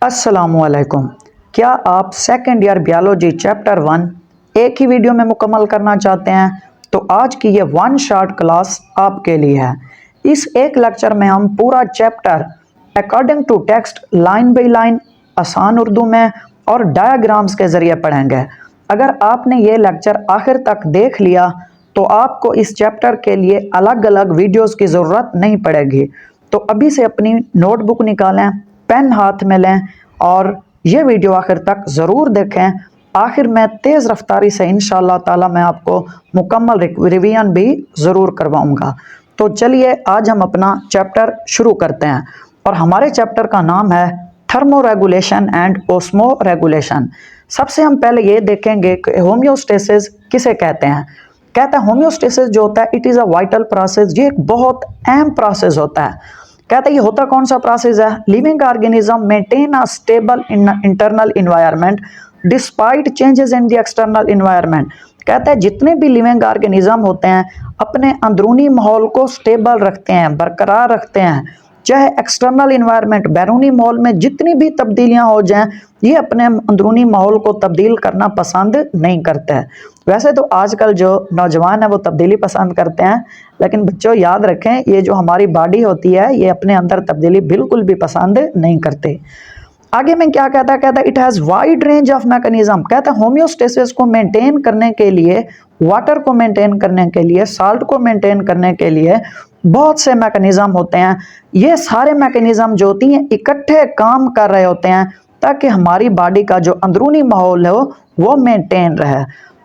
अस्सलामुअलैकुम। क्या आप सेकेंड ईयर बायोलॉजी चैप्टर 1 एक ही वीडियो में मुकम्मल करना चाहते हैं? तो आज की ये वन शॉट क्लास आपके लिए है। इस एक लेक्चर में हम पूरा chapter according to text line by line आसान उर्दू में और डायग्राम्स के ज़रिए पढ़ेंगे। अगर आपने ये लेक्चर आखिर तक देख लिया तो आपको इस चैप्टर के लिए अलग अलग वीडियोस की ज़रूरत नहीं पड़ेगी। तो अभी से अपनी नोटबुक निकालें, पेन हाथ में लें और ये वीडियो आखिर तक ज़रूर देखें। आखिर में तेज़ रफ्तारी से इंशाअल्लाह ताला मैं आपको मुकम्मल रिवीजन भी ज़रूर करवाऊंगा। तो चलिए आज हम अपना चैप्टर शुरू करते हैं और हमारे चैप्टर का नाम है thermo regulation and osmo regulation. सबसे हम पहले ये देखेंगे कि होम्योस्टेसिस किसे कहते हैं। कहता है होम्योस्टेसिस जो होता है it is a vital process. ये एक बहुत अहम प्रोसेस होता है। कहते हैं ये होता कौन सा प्रोसेस है? Living organism maintain a stable internal environment despite changes in the external environment. कहते हैं जितने भी लिविंग ऑर्गेनिज्म होते हैं अपने अंदरूनी माहौल को स्टेबल रखते हैं, बरकरार रखते हैं, चाहे एक्सटर्नल इन्वायरमेंट बैरूनी माहौल में जितनी भी तब्दीलियां हो जाएं ये अपने अंदरूनी माहौल को तब्दील करना पसंद नहीं करते हैं। वैसे तो आजकल जो नौजवान है वो तब्दीली पसंद करते हैं, लेकिन बच्चों याद रखें ये जो हमारी बॉडी होती है ये अपने अंदर तब्दीली बिल्कुल भी पसंद नहीं करते। आगे में क्या कहता है? कहता है it has wide range of mechanism. कहता है होम्योस्टेसिस को मेंटेन करने के लिए, वाटर को मेंटेन करने के लिए, साल्ट को मेंटेन करने के लिए बहुत से मैकेनिज्म होते हैं। ये सारे मैकेनिज्म जो होती हैं इकट्ठे काम कर रहे होते हैं ताकि हमारी बॉडी का जो अंदरूनी माहौल है वो मेंटेन रहे।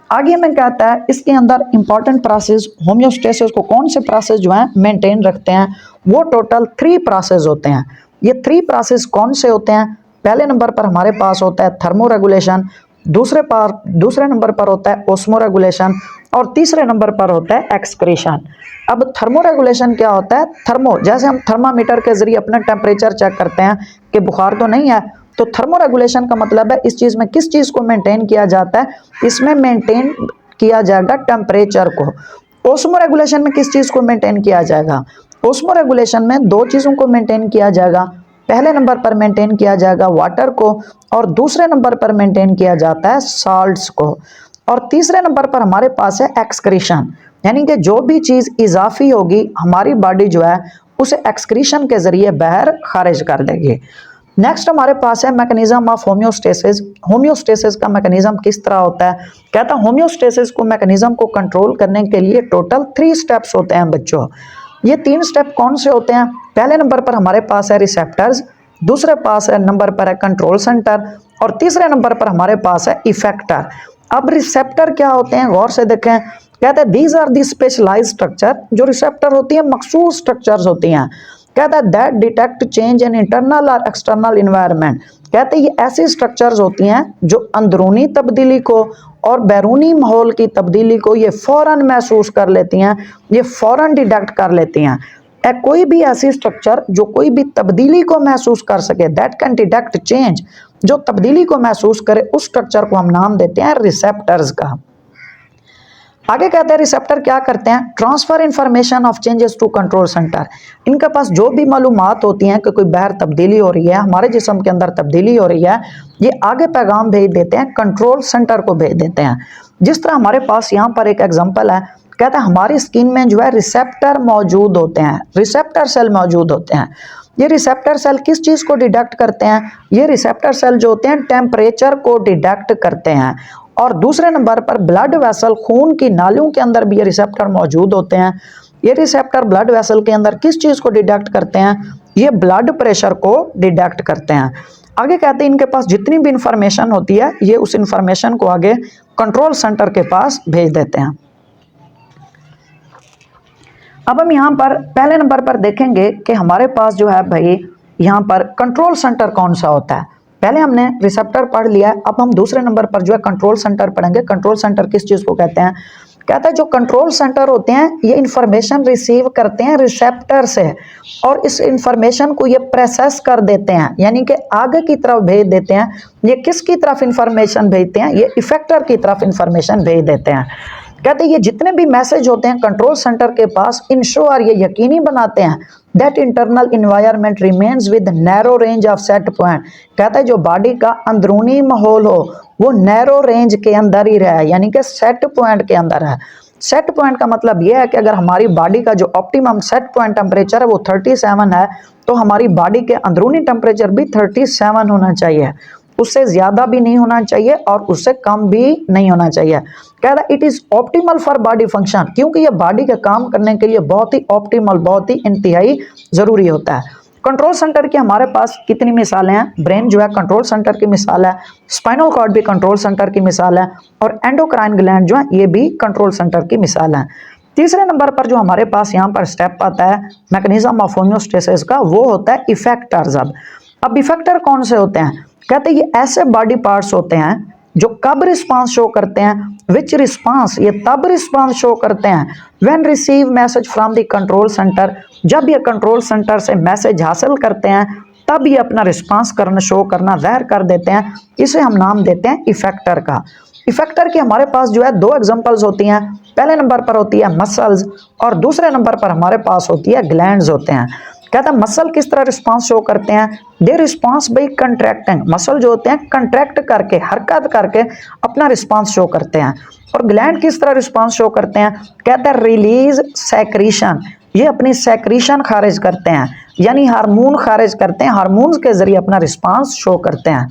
आगे में कहता है इसके अंदर इंपॉर्टेंट प्रोसेस होम्योस्टेसिस को कौन से प्रोसेस जो है मेंटेन रखते हैं, वो टोटल 3 प्रोसेस होते हैं। ये 3 प्रोसेस कौन से होते हैं? पहले नंबर पर हमारे पास होता है थर्मो रेगुलेशन, दूसरे नंबर पर होता है ओस्मो रेगुलेशन और तीसरे नंबर पर होता है एक्सक्रीशन। अब थर्मो रेगुलेशन क्या होता है? थर्मो जैसे हम थर्मामीटर के जरिए अपना टेम्परेचर चेक करते हैं कि बुखार तो नहीं है, तो थर्मो रेगुलेशन का मतलब है इस चीज़ में किस चीज़ को मेंटेन किया जाता है, इसमें मेंटेन किया जाएगा टेम्परेचर को। ओस्मो रेगुलेशन में किस चीज़ को मेंटेन किया जाएगा? ओस्मो रेगुलेशन में 2 चीज़ों को मेंटेन किया जाएगा। पहले नंबर पर मेंटेन किया जाएगा वाटर को और दूसरे नंबर पर मेंटेन किया जाता है साल्ट्स को। और तीसरे नंबर पर हमारे पास है एक्सक्रीशन, यानी कि जो भी चीज़ इजाफी होगी हमारी बॉडी जो है उसे एक्सक्रीशन के जरिए बाहर खारिज कर देगी। नेक्स्ट हमारे पास है मैकेनिज्म ऑफ होम्योस्टेसिस। होम्योस्टेसिस का मैकेनिज्म किस तरह होता है? कहता है होम्योस्टेसिस को मैकेनिज्म को कंट्रोल करने के लिए टोटल 3 स्टेप्स होते हैं बच्चों। ये 3 स्टेप कौन से होते हैं? पहले नंबर पर हमारे पास है रिसेप्टर्स, दूसरे पास है नंबर पर है कंट्रोल सेंटर और तीसरे नंबर पर हमारे पास है इफेक्टर। अब रिसेप्टर क्या होते हैं गौर से देखें। कहते हैं these are the specialised structure. जो रिसेप्टर होती है मखसूस स्ट्रक्चर्स होती हैं। कहता है that detect change in internal और एक्सटर्नल इन्वायरमेंट। कहते हैं ये ऐसी स्ट्रक्चर्स होती हैं जो अंदरूनी तब्दीली को और बैरूनी माहौल की तब्दीली को ये फ़ौरन महसूस कर लेती हैं, ये फ़ौरन डिटेक्ट कर लेती हैं। कोई भी ऐसी स्ट्रक्चर जो कोई भी तब्दीली को महसूस कर सके, दैट कैन डिटेक्ट चेंज, जो तब्दीली को महसूस करे उस स्ट्रक्चर को हम नाम देते हैं रिसेप्टर्स का। आगे कहते हैं रिसेप्टर क्या करते हैं? Transfer information of changes to control centre. इनके पास जो भी मालूमात होती हैं कि कोई बाहर तब्दीली हो रही है, हमारे जिस्म के अंदर तब्दीली हो रही है, ये आगे पैगाम भेज देते हैं, कंट्रोल सेंटर को भेज देते हैं। जिस तरह हमारे पास यहाँ पर एक एग्जांपल है, कहते हैं हमारी स्किन में जो है रिसेप्टर मौजूद होते हैं, रिसेप्टर सेल मौजूद होते हैं। ये रिसेप्टर सेल किस चीज़ को डिटेक्ट करते हैं? ये रिसेप्टर सेल जो होते हैं टेम्परेचर को डिटेक्ट करते हैं। और दूसरे नंबर पर ब्लड वेसल, खून की नालियों के अंदर भी ये रिसेप्टर मौजूद होते हैं। ये रिसेप्टर ब्लड वेसल के अंदर किस चीज़ को डिटेक्ट करते हैं? ये ब्लड प्रेशर को डिटेक्ट करते हैं। आगे कहते हैं इनके पास जितनी भी इंफॉर्मेशन होती है ये उस इंफॉर्मेशन को आगे कंट्रोल सेंटर के पास भेज देते हैं। अब हम यहाँ पर पहले नंबर पर देखेंगे कि हमारे पास जो है भाई यहाँ पर कंट्रोल सेंटर कौन सा होता है। पहले हमने रिसेप्टर पढ़ लिया है, अब हम दूसरे नंबर पर जो है कंट्रोल सेंटर पढ़ेंगे। कंट्रोल सेंटर किस चीज़ को कहते हैं? कहता है जो कंट्रोल सेंटर होते हैं ये इंफॉर्मेशन रिसीव करते हैं रिसेप्टर से और इस इंफॉर्मेशन को ये प्रोसेस कर देते हैं, यानी कि आगे की तरफ भेज देते हैं। ये किसकी तरफ इंफॉर्मेशन भेजते हैं? ये इफेक्टर की तरफ इंफॉर्मेशन भेज देते हैं। कहते हैं ये जितने भी मैसेज होते हैं कंट्रोल सेंटर के पास, इंश्योर ये यकीनी बनाते हैं that internal environment remains with narrow range of set point. कहता है जो बॉडी का अंदरूनी माहौल हो वो नैरो रेंज के अंदर ही रहे, यानी कि सेट पॉइंट के अंदर है। सेट पॉइंट का मतलब यह है कि अगर हमारी बॉडी का जो ऑप्टिमम सेट पॉइंट टेम्परेचर है वो 37 है, तो हमारी बॉडी के अंदरूनी टेम्परेचर भी 37 होना चाहिए, उससे ज्यादा भी नहीं होना चाहिए और उससे कम भी नहीं होना चाहिए। कहता है it is optimal for body function, क्योंकि ये बॉडी के काम करने के लिए बहुत ही ऑप्टिमल, बहुत ही इंतहाई जरूरी होता है। कंट्रोल सेंटर की हमारे पास कितनी मिसालें हैं? ब्रेन जो है कंट्रोल सेंटर की मिसाल है, स्पाइनल कॉर्ड भी कंट्रोल सेंटर की मिसाल है, और एंडोक्राइन ग्लैंड जो है ये भी कंट्रोल सेंटर की मिसाल है। तीसरे नंबर पर जो हमारे पास यहाँ पर स्टेप आता है मैकेनिज्म ऑफ होम्योस्टेसिस का, वो होता है इफेक्टर्स। अब इफेक्टर कौन से होते हैं? कहते हैं ये ऐसे बॉडी पार्ट्स होते हैं जो कब रिस्पांस शो करते हैं, विच रिस्पांस, ये तब रिस्पांस शो करते हैं when receive message from the control centre, जब ये कंट्रोल सेंटर से मैसेज हासिल करते हैं तब ये अपना रिस्पांस करना, शो करना, ज़ाहिर कर देते हैं। इसे हम नाम देते हैं इफेक्टर का। इफेक्टर की हमारे पास जो है दो एग्जांपल्स होती हैं। पहले नंबर पर होती है मसल्स और दूसरे नंबर पर हमारे पास होती है ग्लैंड्स होते हैं। कहता है मसल किस तरह रिस्पांस शो करते हैं? दे रिस्पांस बाई कंट्रैक्टिंग, मसल जो होते हैं कंट्रैक्ट करके, हरकत करके अपना रिस्पांस शो करते हैं। और ग्लैंड किस तरह रिस्पांस शो करते हैं? कहते हैं रिलीज सेक्रीशन, ये अपनी सेक्रीशन खारिज करते हैं, यानी हार्मोन खारिज करते हैं, हार्मोन्स के जरिए अपना रिस्पांस शो करते हैं।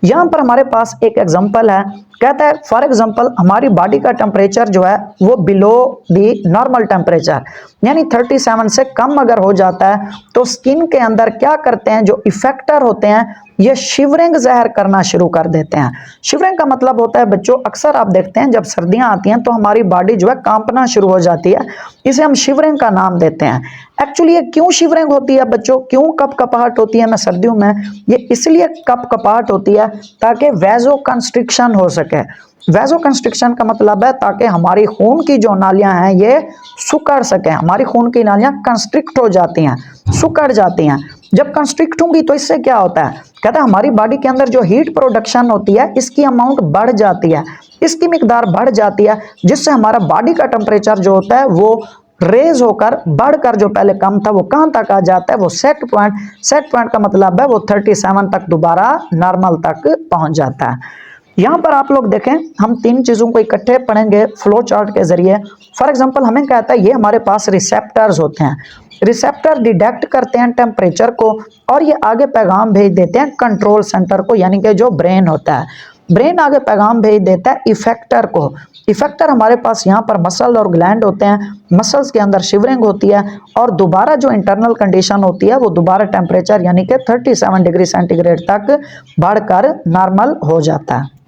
यहाँ पर हमारे पास एक एग्जांपल है, कहता है फॉर एग्जांपल हमारी बॉडी का टेम्परेचर जो है वो बिलो दी नॉर्मल टेम्परेचर, यानी 37 से कम अगर हो जाता है तो स्किन के अंदर क्या करते हैं जो इफेक्टर होते हैं, ये शिवरिंग ज़ाहिर करना शुरू कर देते हैं। शिवरिंग का मतलब होता है बच्चों, अक्सर आप देखते हैं जब सर्दियां आती हैं तो हमारी बॉडी जो है कांपना शुरू हो जाती है, इसे हम शिवरिंग का नाम देते हैं। एक्चुअली ये क्यों शिवरिंग होती है बच्चों, क्यों कपकपाहट होती है ना सर्दियों में? ये इसलिए कपकपाहट होती है ताकि वैजो कंस्ट्रिक्शन हो सके। वैजो कंस्ट्रिक्शन का मतलब है ताकि हमारी खून की जो नालियां हैं ये सुकड़ सके, हमारी खून की नालियां कंस्ट्रिक्ट हो जाती हैं, सुकड़ जाती हैं। जब कंस्ट्रिक्ट होंगी तो इससे क्या होता है? कहता है हमारी बॉडी के अंदर जो हीट प्रोडक्शन होती है इसकी अमाउंट बढ़ जाती है, इसकी मिकदार बढ़ जाती है, जिससे हमारा बॉडी का टेम्परेचर जो होता है वो रेज होकर बढ़कर जो पहले कम था वो कहाँ तक आ जाता है? वो सेट पॉइंट, सेट पॉइंट का मतलब है वो 37 तक दोबारा नॉर्मल तक पहुंच जाता है। यहाँ पर आप लोग देखें, हम तीन चीज़ों को इकट्ठे पढ़ेंगे फ्लो चार्ट के जरिए। फॉर एग्जांपल हमें कहता है ये हमारे पास रिसेप्टर्स होते हैं, रिसेप्टर डिटेक्ट करते हैं टेम्परेचर को और ये आगे पैगाम भेज देते हैं कंट्रोल सेंटर को, यानी कि जो ब्रेन होता है। ब्रेन आगे पैगाम भेज देता है इफेक्टर को। इफेक्टर हमारे पास यहाँ पर मसल और ग्लैंड होते हैं, मसल्स के अंदर शिवरिंग होती है और दोबारा जो इंटरनल कंडीशन होती है वो दोबारा टेम्परेचर यानी कि 37 डिग्री सेंटीग्रेड तक बढ़कर नॉर्मल हो जाता है।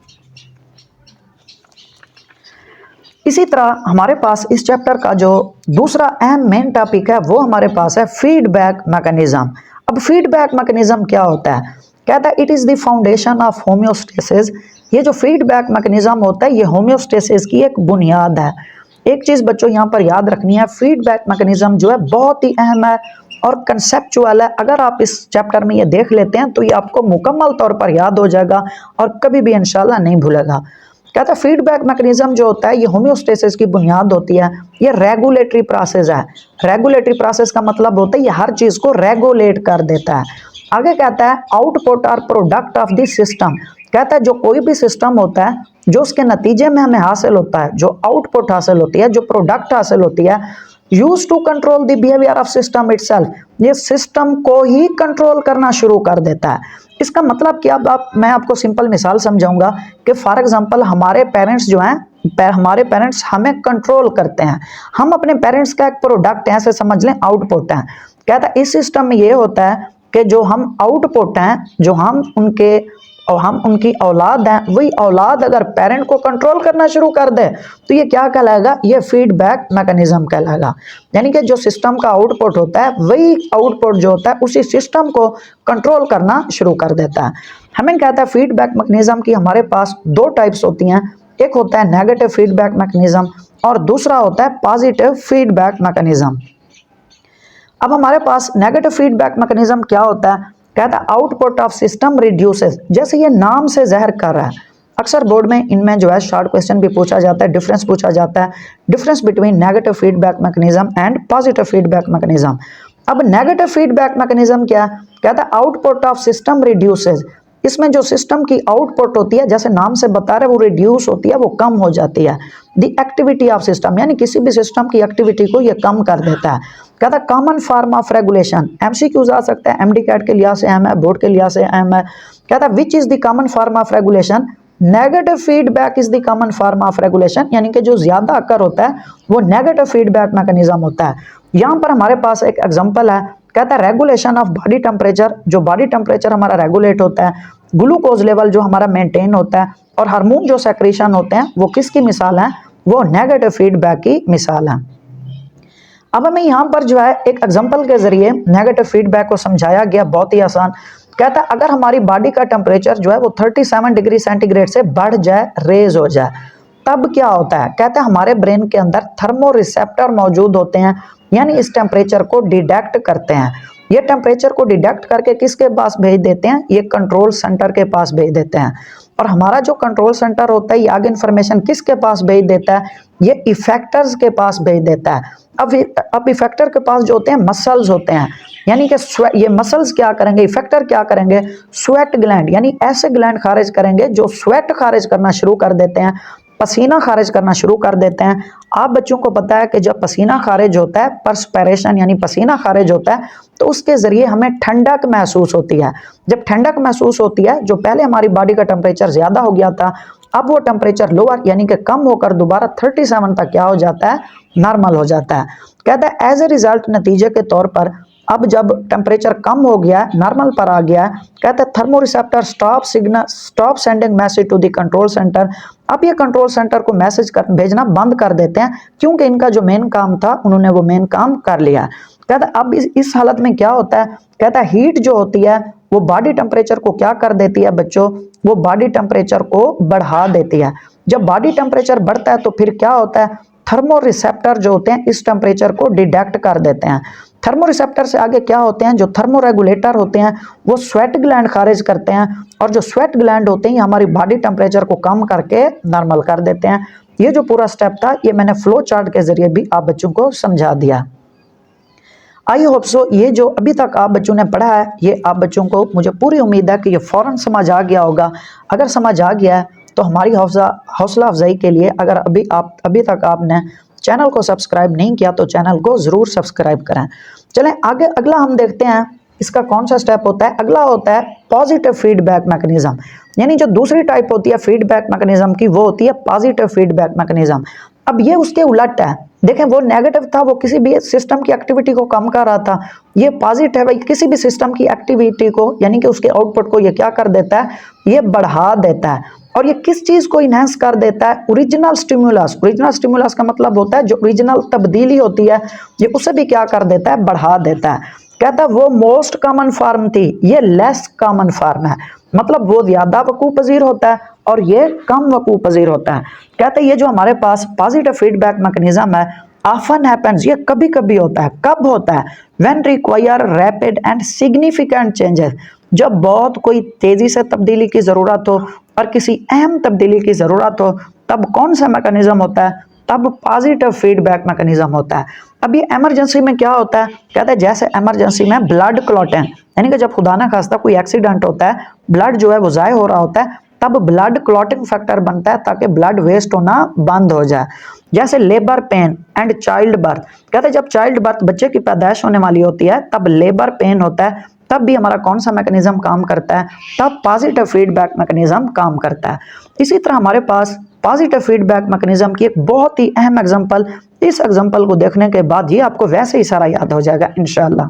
इसी तरह हमारे पास इस चैप्टर का जो दूसरा अहम मेन टॉपिक है वो हमारे पास है फीडबैक मैकेनिज्म। अब फीडबैक मैकेनिज्म क्या होता है? कहता है it is the foundation of homeostasis. ये जो फीडबैक मैकेनिज्म होता है ये होम्योस्टेसिस की एक बुनियाद है। एक चीज़ बच्चों यहाँ पर याद रखनी है, फीडबैक मैकेनिज्म जो है बहुत ही अहम है और कंसेप्चुअल है। अगर आप इस चैप्टर में ये देख लेते हैं तो ये आपको मुकम्मल तौर पर याद हो जाएगा और कभी भी इंशाल्लाह नहीं भूलेगा। कहता है फीडबैक मैकेनिज्म जो होता है ये होम्योस्टेसिस की बुनियाद होती है, ये रेगुलेटरी प्रोसेस है। रेगुलेटरी प्रोसेस का मतलब होता है ये हर चीज़ को रेगुलेट कर देता है। आगे कहता है आउटपुट और प्रोडक्ट ऑफ दिस सिस्टम। कहता है जो कोई भी सिस्टम होता है जो उसके नतीजे में हमें हासिल होता है, जो आउटपुट हासिल होती है, जो प्रोडक्ट हासिल होती है, use to control the behaviour of system itself, ये सिस्टम को ही कंट्रोल करना शुरू कर देता है। इसका मतलब क्या? मैं आपको सिंपल मिसाल समझाऊंगा कि फॉर एग्जांपल हमारे पेरेंट्स जो हैं, हमारे पेरेंट्स हमें कंट्रोल करते हैं, हम अपने पेरेंट्स का एक प्रोडक्ट है, ऐसे समझ लें आउटपुट है। कहता है इस सिस्टम में ये होता है कि जो हम आउटपुट हैं, जो हम उनकी औलाद हैं, वही औलाद अगर पेरेंट को कंट्रोल करना शुरू कर दे तो ये क्या कहलाएगा? ये फीडबैक मैकेनिज्म कहलाएगा। यानी कि जो सिस्टम का आउटपुट होता है वही आउटपुट जो होता है उसी सिस्टम को कंट्रोल करना शुरू कर देता है। हमें कहता है फीडबैक मैकेनिज्म की हमारे पास दो टाइप्स होती हैं, एक होता है नेगेटिव फीडबैक मैकेनिज्म और दूसरा होता है पॉजिटिव फीडबैक मैकेनिज्म। अब हमारे पास नेगेटिव फीडबैक मैकेनिज्म क्या होता है? कहता है आउटपुट ऑफ सिस्टम रिड्यूसेस, जैसे ये नाम से ज़ाहिर कर रहा है, अक्सर बोर्ड में इनमें जो है शॉर्ट क्वेश्चन भी पूछा जाता है, डिफरेंस पूछा जाता है, difference between negative feedback mechanism and positive feedback mechanism. अब नेगेटिव फीडबैक मैकेनिज्म क्या है? कहता है आउटपुट ऑफ सिस्टम रिड्यूसेस। इसमें जो सिस्टम की आउटपुट होती है, जैसे नाम से बता रहे, वो रिड्यूस होती है, वो कम हो जाती है। द एक्टिविटी ऑफ सिस्टम, यानी किसी भी सिस्टम की एक्टिविटी को ये कम कर देता है। कहता है common form of regulation, MCQs आ सकता है, एमडी कैट के लिहाज से अहम है, बोर्ड के लिहाज से अहम है। कहता है which is the common form of regulation? Negative feedback is the common form of regulation, यानी कि जो ज्यादा अकर होता है वो नेगेटिव फीडबैक मैकेनिज्म होता है। यहाँ पर हमारे पास एक एग्जांपल है, कहता है रेगुलेशन ऑफ बॉडी टेम्परेचर, जो बॉडी टेम्परेचर हमारा रेगुलेट होता है, ग्लूकोज लेवल जो हमारा मेंटेन होता है, और हार्मोन जो सेक्रेशन होते हैं, वो किसकी मिसाल है? वो नेगेटिव फीडबैक की मिसाल है। अब हमें यहाँ पर जो है एक एग्जांपल के जरिए नेगेटिव फीडबैक को समझाया गया, बहुत ही आसान। कहता है अगर हमारी बॉडी का टेम्परेचर जो है वो 37 डिग्री सेंटीग्रेड से बढ़ जाए, रेज हो जाए, तब क्या होता है? कहता है हमारे ब्रेन के अंदर थर्मो रिसेप्टर मौजूद होते हैं, यानी इस टेम्परेचर को डिटेक्ट करते हैं। ये टेम्परेचर को डिटेक्ट करके किसके पास भेज देते हैं? ये कंट्रोल सेंटर के पास भेज देते हैं। और हमारा जो कंट्रोल सेंटर होता है, ये आगे इन्फॉर्मेशन किसके पास भेज देता है? ये इफेक्टर्स के पास भेज देता है। अब इफेक्टर के पास जो होते हैं मसल्स होते हैं, यानी कि ये मसल्स क्या करेंगे, इफेक्टर क्या करेंगे? स्वेट ग्लैंड, यानी ऐसे ग्लैंड खारिज करेंगे जो स्वेट खारिज करना शुरू कर देते हैं, पसीना खारिज करना शुरू कर देते हैं। आप बच्चों को पता है कि जब पसीना खारिज होता है, परस्पिरेशन यानी पसीना खारिज होता है, तो उसके जरिए हमें ठंडक महसूस होती है। जब ठंडक महसूस होती है, जो पहले हमारी बॉडी का टेम्परेचर ज्यादा हो गया था, अब वो टेम्परेचर लोअर यानी कि कम होकर दोबारा 37 तक क्या हो जाता है? नॉर्मल हो जाता है। कहता है एज ए रिजल्ट, नतीजे के तौर पर अब जब टेम्परेचर कम हो गया, नॉर्मल पर आ गया, कहता है thermoreceptor stop sending message to the control centre. अब ये कंट्रोल सेंटर को मैसेज भेजना बंद कर देते हैं, क्योंकि इनका जो मेन काम था उन्होंने वो मेन काम कर लिया। कहता है अब इस हालत में क्या होता है? कहता है हीट जो होती है वो बॉडी टेम्परेचर को क्या कर देती है बच्चों? वो बॉडी टेम्परेचर को बढ़ा देती है। जब बॉडी टेम्परेचर बढ़ता है तो फिर क्या होता है? थर्मो रिसेप्टर जो होते हैं इस टेम्परेचर को डिटेक्ट कर देते हैं। थर्मो रिसेप्टर से आगे क्या होते हैं? जो थर्मो रेगुलेटर होते हैं वो स्वेट ग्लैंड खारिज करते हैं, और जो स्वेट ग्लैंड होते हैं हमारी बॉडी टेम्परेचर को कम करके नॉर्मल कर देते हैं। ये जो पूरा स्टेप था, ये मैंने फ्लो चार्ट के जरिए भी आप बच्चों को समझा दिया। आई होप सो ये जो अभी तक आप बच्चों ने पढ़ा है, ये आप बच्चों को, मुझे पूरी उम्मीद है कि ये फौरन समझ आ गया होगा। अगर समझ आ गया है तो हमारी हौसला अफजाई के लिए, अगर अभी तक आपने चैनल को सब्सक्राइब नहीं किया तो चैनल को ज़रूर सब्सक्राइब करें। चलें आगे, अगला हम देखते हैं इसका कौन सा स्टेप होता है। अगला होता है पॉजिटिव फीडबैक मैकेनिज्म, यानी जो दूसरी टाइप होती है फीडबैक मैकेनिज्म की, वो होती है पॉजिटिव फीडबैक मैकेनिज्म। अब ये उसके उलट है। देखें, वो नेगेटिव था, वो किसी भी सिस्टम की एक्टिविटी को कम कर रहा था। ये पॉजिटिव है, भाई किसी भी सिस्टम की एक्टिविटी को यानी कि उसके आउटपुट को ये क्या कर देता है? ये बढ़ा देता है। और ये किस चीज को इनहेंस कर देता है? Original stimulus. ओरिजिनल स्टिमुलस का मतलब होता है जो ओरिजिनल तब्दीली होती है, ये उसे भी क्या कर देता है? बढ़ा देता है। कहता है वो मोस्ट कॉमन फॉर्म थी, ये लेस कॉमन फॉर्म है, मतलब वो ज्यादा वकू पजीर होता है और ये कम वकू पजीर होता है। कहते हैं ये जो हमारे पास पॉजिटिव फीडबैक मैकेनिज्म है, ऑफन हैपेंस, ये कभी कभी होता है। कब होता है? When require rapid and significant changes, जब बहुत कोई तेजी से तब्दीली की जरूरत हो और किसी अहम तब्दीली की जरूरत हो, तब कौन सा मैकेनिज्म होता है? तब पॉजिटिव फीडबैक मैकेनिज्म होता है। अब ये इमरजेंसी में क्या होता है? कहते हैं जैसे इमरजेंसी में ब्लड क्लॉटिंग, यानी कि जब खुदा ना खास्ता कोई एक्सीडेंट होता है, ब्लड जो है वो ज़ाय हो रहा होता है, तब ब्लड क्लॉटिंग फैक्टर बनता है ताकि ब्लड वेस्ट होना बंद हो जाए। जैसे labour pain and child birth, कहते हैं जब चाइल्ड बर्थ बच्चे की पैदाइश होने वाली होती है तब लेबर पेन होता है, तब भी हमारा कौन सा मैकेनिज्म काम करता है? तब पॉजिटिव फीडबैक मैकेनिज्म काम करता है। इसी तरह हमारे पास पॉजिटिव फीडबैक मैकेनिज्म की एक बहुत ही अहम एग्जांपल, इस एग्जांपल को देखने के बाद ये आपको वैसे ही सारा याद हो जाएगा इंशाल्लाह।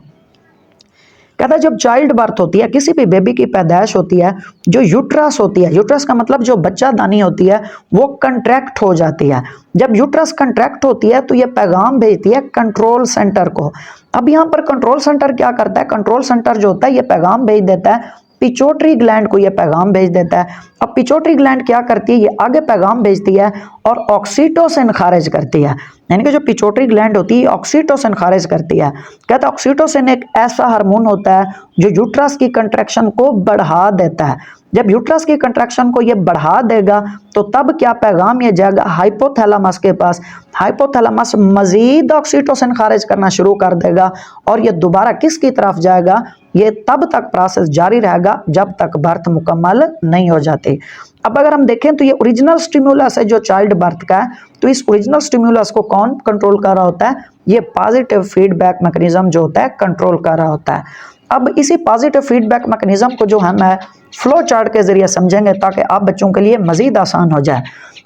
कहता है जब चाइल्ड बर्थ होती है, किसी भी बेबी की पैदाइश होती है, जो यूट्रस होती है, यूट्रस का मतलब जो बच्चादानी होती है, वो कंट्रैक्ट हो जाती है। जब यूट्रस कंट्रैक्ट होती है तो ये पैगाम भेजती है कंट्रोल सेंटर को। अब यहाँ पर कंट्रोल सेंटर क्या करता है? कंट्रोल सेंटर जो होता है ये पैगाम भेज देता है पिट्यूटरी ग्लैंड को, ये पैगाम भेज देता है। अब पिट्यूटरी ग्लैंड क्या करती है? ये आगे पैगाम भेजती है और ऑक्सीटोसिन खारिज करती है, यानी कि जो पिट्यूटरी ग्लैंड होती है ऑक्सीटोसिन खारिज करती है। कहता है ऑक्सीटोसिन एक ऐसा हार्मोन होता है जो यूट्रस की कंट्रैक्शन को बढ़ा देता है। जब यूट्रस की कंट्रैक्शन को ये बढ़ा देगा तो तब क्या पैगाम ये जाएगा हाइपोथैलेमस के पास। हाइपोथैलेमस मजीद ऑक्सीटोसिन खारिज करना शुरू कर देगा और ये दोबारा किसकी तरफ जाएगा, ये तब तक प्रोसेस जारी रहेगा जब तक बर्थ मुकम्मल नहीं हो जाती। अब अगर हम देखें तो ये ओरिजिनल स्टिमुलस है जो चाइल्ड बर्थ का है, तो इस ओरिजिनल स्टिमुलस को कौन कंट्रोल कर रहा होता है, ये पॉजिटिव फीडबैक मैकेनिज्म जो होता है कंट्रोल कर रहा होता है। अब इसी पॉजिटिव फीडबैक मैकेनिज्म को जो हम है फ्लो चार्ट के जरिए समझेंगे ताकि आप बच्चों के लिए मजीद आसान हो जाए।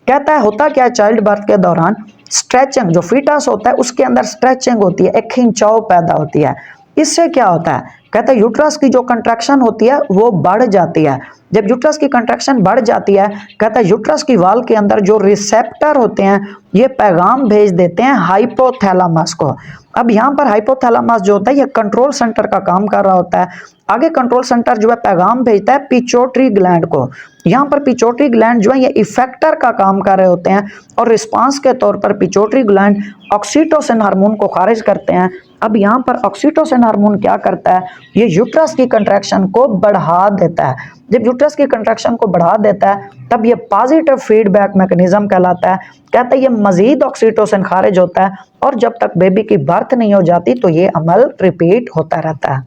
कहता है होता क्या है, चाइल्ड बर्थ के दौरान स्ट्रेचिंग, जो फीटस होता है उसके अंदर स्ट्रेचिंग होती है, एक खिंचाव पैदा होती है। इससे क्या होता है, कहता है यूट्रस की जो कंट्रैक्शन होती है वो बढ़ जाती है। जब यूट्रस की कंट्रैक्शन बढ़ जाती है, कहता है यूट्रस की वाल के अंदर जो रिसेप्टर होते हैं ये पैगाम भेज देते हैं हाइपोथैलेमस को। अब यहाँ पर हाइपोथैलेमस जो होता है ये कंट्रोल सेंटर का काम कर रहा होता है। आगे कंट्रोल सेंटर जो है पैगाम भेजता है पिट्यूटरी ग्लैंड को। यहाँ पर पिट्यूटरी ग्लैंड जो है ये इफेक्टर का काम कर रहे होते हैं और रिस्पांस के तौर पर पिट्यूटरी ग्लैंड ऑक्सीटोसिन हार्मोन को खारिज करते हैं। अब यहाँ पर ऑक्सीटोसिन हार्मोन क्या करता है, ये यूट्रस की कंट्रैक्शन को बढ़ा देता है। जब यूट्रस की कंट्रैक्शन को बढ़ा देता है तब ये पॉजिटिव फीडबैक मैकेनिज्म कहलाता है। कहता है ये मजीद ऑक्सीटोसिन खारिज होता है और जब तक बेबी की बर्थ नहीं हो जाती तो ये अमल रिपीट होता रहता है।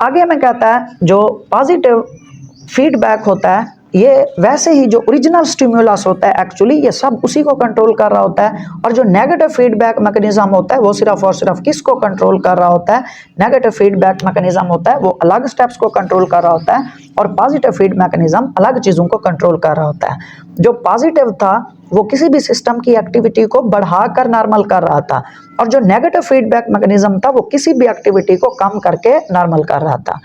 आगे में कहता है जो पॉजिटिव फीडबैक होता है ये वैसे ही जो ओरिजिनल स्टिमुलस होता है एक्चुअली ये सब उसी को कंट्रोल कर रहा होता है, और जो नेगेटिव फीडबैक मैकेनिज्म होता है वो सिर्फ और सिर्फ किसको कंट्रोल कर रहा होता है, नेगेटिव फीडबैक मैकेनिज्म होता है वो अलग स्टेप्स को कंट्रोल कर रहा होता है और पॉजिटिव फीड मैकेनिज्म अलग चीज़ों को कंट्रोल कर रहा होता है। जो पॉजिटिव था वो किसी भी सिस्टम की एक्टिविटी को बढ़ाकर नॉर्मल कर रहा था और जो नेगेटिव फीडबैक मैकेनिज्म था वो किसी भी एक्टिविटी को कम करके नॉर्मल कर रहा था।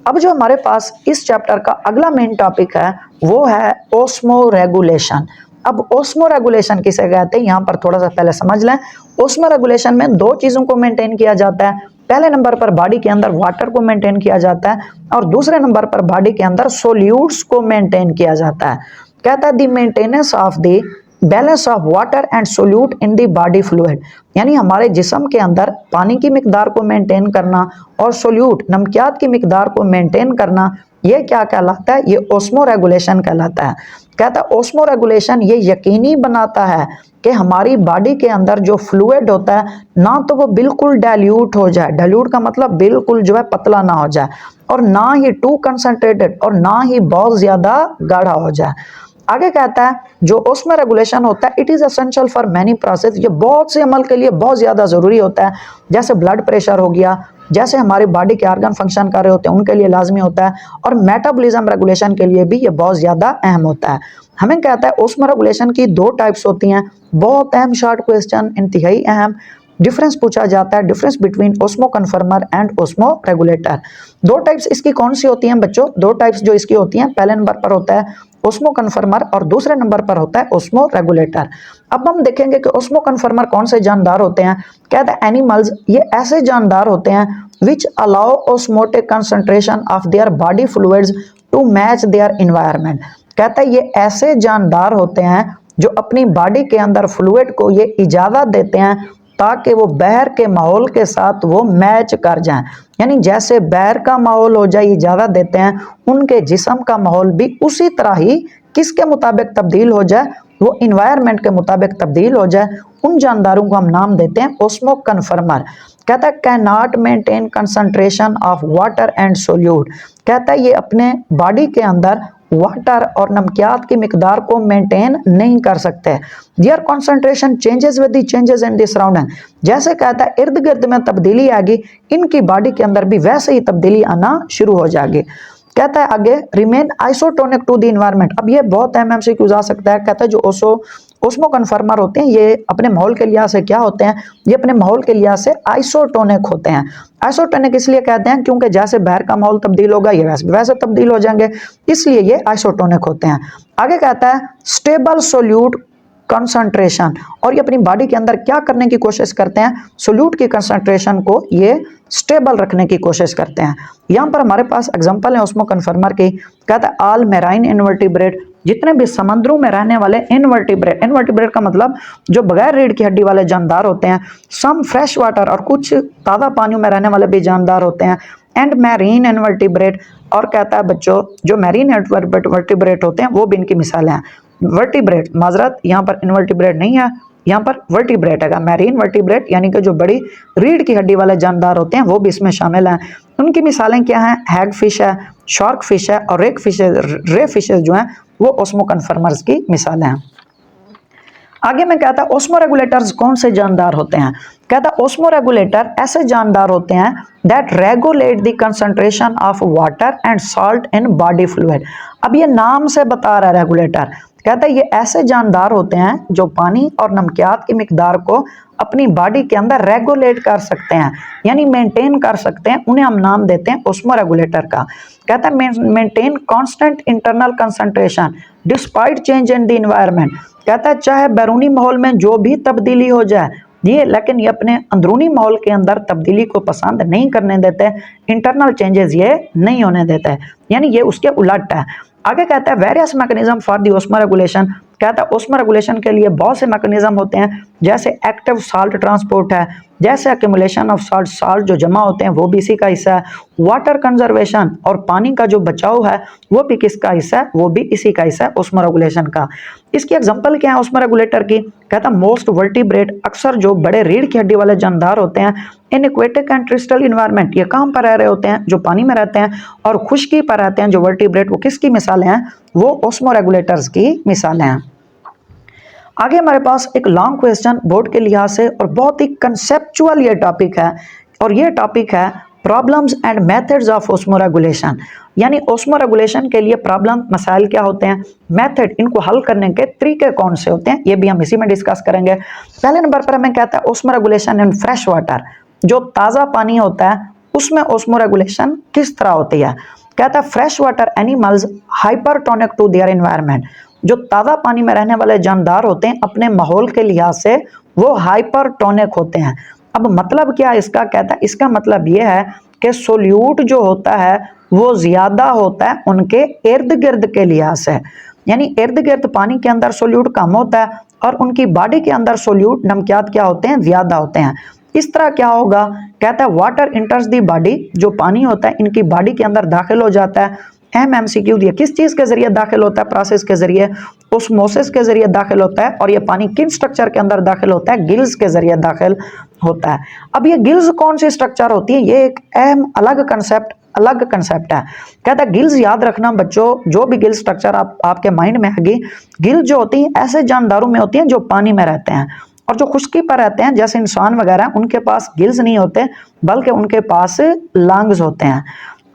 अब जो हमारे पास इस चैप्टर का अगला मेन टॉपिक है वो है ओस्मो रेगुलेशन। अब ओस्मो रेगुलेशन किसे कहते हैं यहाँ पर थोड़ा सा पहले समझ लें। ओस्मो रेगुलेशन में दो चीज़ों को मेंटेन किया जाता है। पहले नंबर पर बॉडी के अंदर वाटर को मेंटेन किया जाता है और दूसरे नंबर पर बॉडी के अंदर सोल्यूट्स को मेंटेन किया जाता है। कहता है the maintenance of the balance of water and solute in the body fluid, यानी हमारे जिस्म के अंदर पानी की मिकदार को मेंटेन करना और सोल्यूट नमकियात की मिकदार को मेंटेन करना, ये क्या कहलाता है, ये ओस्मो रेगुलेशन कहलाता है। कहता है ओस्मो रेगुलेशन ये यकीनी बनाता है कि हमारी बॉडी के अंदर जो फ्लूइड होता है ना तो वो बिल्कुल डाइल्यूट हो जाए, डाइल्यूट का मतलब बिल्कुल जो है पतला ना हो जाए, और ना ही टू कंसंट्रेटेड और ना ही बहुत ज़्यादा गाढ़ा हो जाए। आगे कहता है जो ओस्मो रेगुलेशन होता है it is essential for many process, ये बहुत से अमल के लिए बहुत ज़्यादा ज़रूरी होता है। जैसे ब्लड प्रेशर हो गया, जैसे हमारी बॉडी के ऑर्गन फंक्शन कर रहे होते हैं उनके लिए लाजमी होता है, और मेटाबॉलिज्म रेगुलेशन के लिए भी ये बहुत ज़्यादा अहम होता है। हमें कहता है ओस्मो रेगुलेशन की दो टाइप्स होती हैं, बहुत अहम शॉर्ट क्वेश्चन, इंतहाई अहम। डिफरेंस पूछा जाता है, difference between osmo कन्फर्मर and osmo regulator. दो टाइप्स इसकी कौन सी होती हैं बच्चों, दो टाइप्स जो इसकी होती हैं, पहले नंबर पर होता है ओस्मो कन्फर्मर और दूसरे नंबर पर होता है ओस्मो रेगुलेटर। अब हम देखेंगे कि ओस्मो कन्फर्मर कौन से जानदार होते हैं। कहते हैं एनिमल्स ये ऐसे जानदार होते हैं which allow osmotic concentration of their body fluids to match their environment. कहता है ये ऐसे जानदार होते हैं जो अपनी बॉडी के अंदर फ्लूइड को ये इजाज़त देते हैं ताकि वो बाहर के माहौल के साथ वो मैच कर जाएं, यानी जैसे बाहर का माहौल हो जाए इजाज़त देते हैं उनके जिस्म का माहौल भी उसी तरह ही किसके मुताबिक तब्दील हो जाए, वो इन्वायरमेंट के मुताबिक तब्दील हो जाए। उन जानदारों को हम नाम देते हैं ओस्मो कन्फर्मर। कहता है can not maintain concentration of water and solute. कहता है ये अपने बॉडी के अंदर वाटर और नमकियात की मिकदार को मेंटेन नहीं कर सकते। Their concentration changes with the changes in the surrounding. जैसे कहता है इर्द गिर्द में तब्दीली आएगी इनकी बॉडी के अंदर भी वैसे ही तब्दीली आना शुरू हो जाएगी। कहता है आगे remain isotonic to the environment. अब ये बहुत अहम एमसीक्यू आ सकता है। कहता है जो ओस्मो कन्फर्मर होते हैं ये अपने माहौल के लिहाज से क्या होते हैं, ये अपने माहौल के लिहाज से आइसोटोनिक होते हैं। आइसोटोनिक इसलिए कहते हैं क्योंकि जैसे बाहर का माहौल तब्दील होगा ये वैसे तब्दील हो जाएंगे, इसलिए ये आइसोटोनिक होते हैं। आगे कहता है स्टेबल सोल्यूट कंसंट्रेशन, और ये अपनी बॉडी के अंदर क्या करने की कोशिश करते हैं, सोल्यूट की कंसंट्रेशन को ये स्टेबल रखने की कोशिश करते हैं। यहाँ पर हमारे पास एग्जांपल है ओस्मो कन्फर्मर की। कहता है ऑल मैराइन इनवर्टिब्रेट, जितने भी समुद्रों में रहने वाले इनवर्टिब्रेट, इनवर्टिब्रेट का मतलब जो बगैर रीढ़ की हड्डी वाले जानदार होते हैं, सम फ्रेश वाटर और कुछ ताज़ा पानियों में रहने वाले भी जानदार होते हैं, एंड मैरीन इनवर्टिब्रेट, और कहता है बच्चों जो मैरीन वर्टिब्रेट होते हैं वो भी इनकी मिसाल हैं। वर्टिब्रेट माजरत यहाँ पर इनवर्टिब्रेट नहीं है, यहाँ पर वर्टिब्रेट है। मैरीन वर्टिब्रेट यानी कि जो बड़ी रीढ़ की हड्डी वाले जानदार होते हैं वो भी इसमें शामिल हैं। उनकी मिसालें क्या हैं? हैग फिश है, शार्क फिश है और रे फिशेज जो हैं वो ओस्मोकन्फर्मर्स की मिसालें हैं। आगे में कहता है ओस्मोरेगुलेटर्स कौन से जानदार होते हैं? कहता है ओस्मोरेगुलेटर ऐसे जानदार होते हैं that regulate the concentration of water and salt in body fluid. अब ये नाम से बता रहा है रेगुलेटर, कहता है ये ऐसे जानदार होते हैं जो पानी और नमकियात की मिकदार को अपनी बॉडी के अंदर रेगुलेट कर सकते हैं, यानी मेंटेन कर सकते हैं, उन्हें हम नाम देते हैं ओस्मोरेगुलेटर का। कहता है maintain constant internal concentration despite change in the environment. कहता है चाहे बैरूनी माहौल में जो भी तब्दीली हो जाए लेकिन ये अपने अंदरूनी माहौल के अंदर तब्दीली को पसंद नहीं करने देते, इंटरनल चेंजेस ये नहीं होने देते हैं, यानी ये उसके उलट है। आगे कहता है वेरियस मैकेनिज्म फॉर द ओस्मोरेगुलेशन। कहता है ओस्मोरेगुलेशन के लिए बहुत से मैकेनिज्म होते हैं, जैसे एक्टिव साल्ट ट्रांसपोर्ट है, जैसे एक्यूमुलेशन ऑफ साल्ट, साल्ट जो जमा होते हैं वो भी इसी का हिस्सा है। वाटर कंजर्वेशन और पानी का जो बचाव है वो भी किसका हिस्सा है? वो भी इसी का हिस्सा है ओस्मोरेगुलेशन का। इसकी एग्जांपल क्या है ओस्मोरेगुलेटर की? कहता है मोस्ट वर्टिब्रेट, अक्सर जो बड़े रीढ़ की हड्डी वाले जानदार होते हैं इन एक्वेटिक एंड ट्रिस्टल इन्वायरमेंट, ये कहाँ पर रह रहे होते हैं? जो पानी में रहते हैं, और खुश्की पर रहते हैं जो वर्टिब्रेट, वो किसकी मिसालें हैं? वो ओस्मोरेगुलेटर्स की मिसालें हैं। आगे हमारे पास एक लॉन्ग क्वेश्चन बोर्ड के लिहाज से और बहुत ही कंसेप्चुअल ये टॉपिक है, और ये टॉपिक है प्रॉब्लम्स एंड मेथड्स ऑफ ओस्मोरेगुलेशन, यानी ओस्मोरेगुलेशन के लिए प्रॉब्लम मसाइल क्या होते हैं, मेथड इनको हल करने के तरीके कौन से होते हैं, ये भी हम इसी में डिस्कस करेंगे। पहले नंबर पर हमें कहता है ओस्मोरेगुलेशन इन फ्रेश वाटर, जो ताज़ा पानी होता है उसमें ओस्मोरेगुलेशन किस तरह होती है? कहता है fresh water animals hypertonic to their environment, जो ताज़ा पानी में रहने वाले जानदार होते हैं अपने माहौल के लिहाज से वो हाइपरटोनिक होते हैं। अब मतलब क्या है इसका? कहता है इसका मतलब ये है कि सोल्यूट जो होता है वो ज़्यादा होता है उनके इर्द गिर्द के लिहाज से, यानी इर्द गिर्द पानी के अंदर सोल्यूट कम होता है और उनकी बॉडी के अंदर सोल्यूट नमकियात क्या होते हैं? ज़्यादा होते हैं। इस तरह क्या होगा? कहता है वाटर इंटर्स दी बॉडी, जो पानी होता है इनकी बॉडी के अंदर दाखिल हो जाता है। MCQ दिया, किस चीज़ के जरिए दाखिल होता है? प्रोसेस के जरिए, ओस्मोसिस के जरिए दाखिल होता है। और ये पानी किन स्ट्रक्चर के अंदर दाखिल होता है? गिल्स के जरिए दाखिल होता है। अब ये गिल्स कौन सी स्ट्रक्चर होती है? ये एक अहम अलग कंसेप्ट है। कहता है गिल्स याद रखना बच्चों, जो भी गिल स्ट्रक्चर आपके माइंड में आएगी, गिल जो होती हैं ऐसे जानदारों में होती हैं जो पानी में रहते हैं, और जो खुश्की पर रहते हैं जैसे इंसान वगैरह, उनके पास गिल्स नहीं होते बल्कि उनके पास लंग्स होते हैं।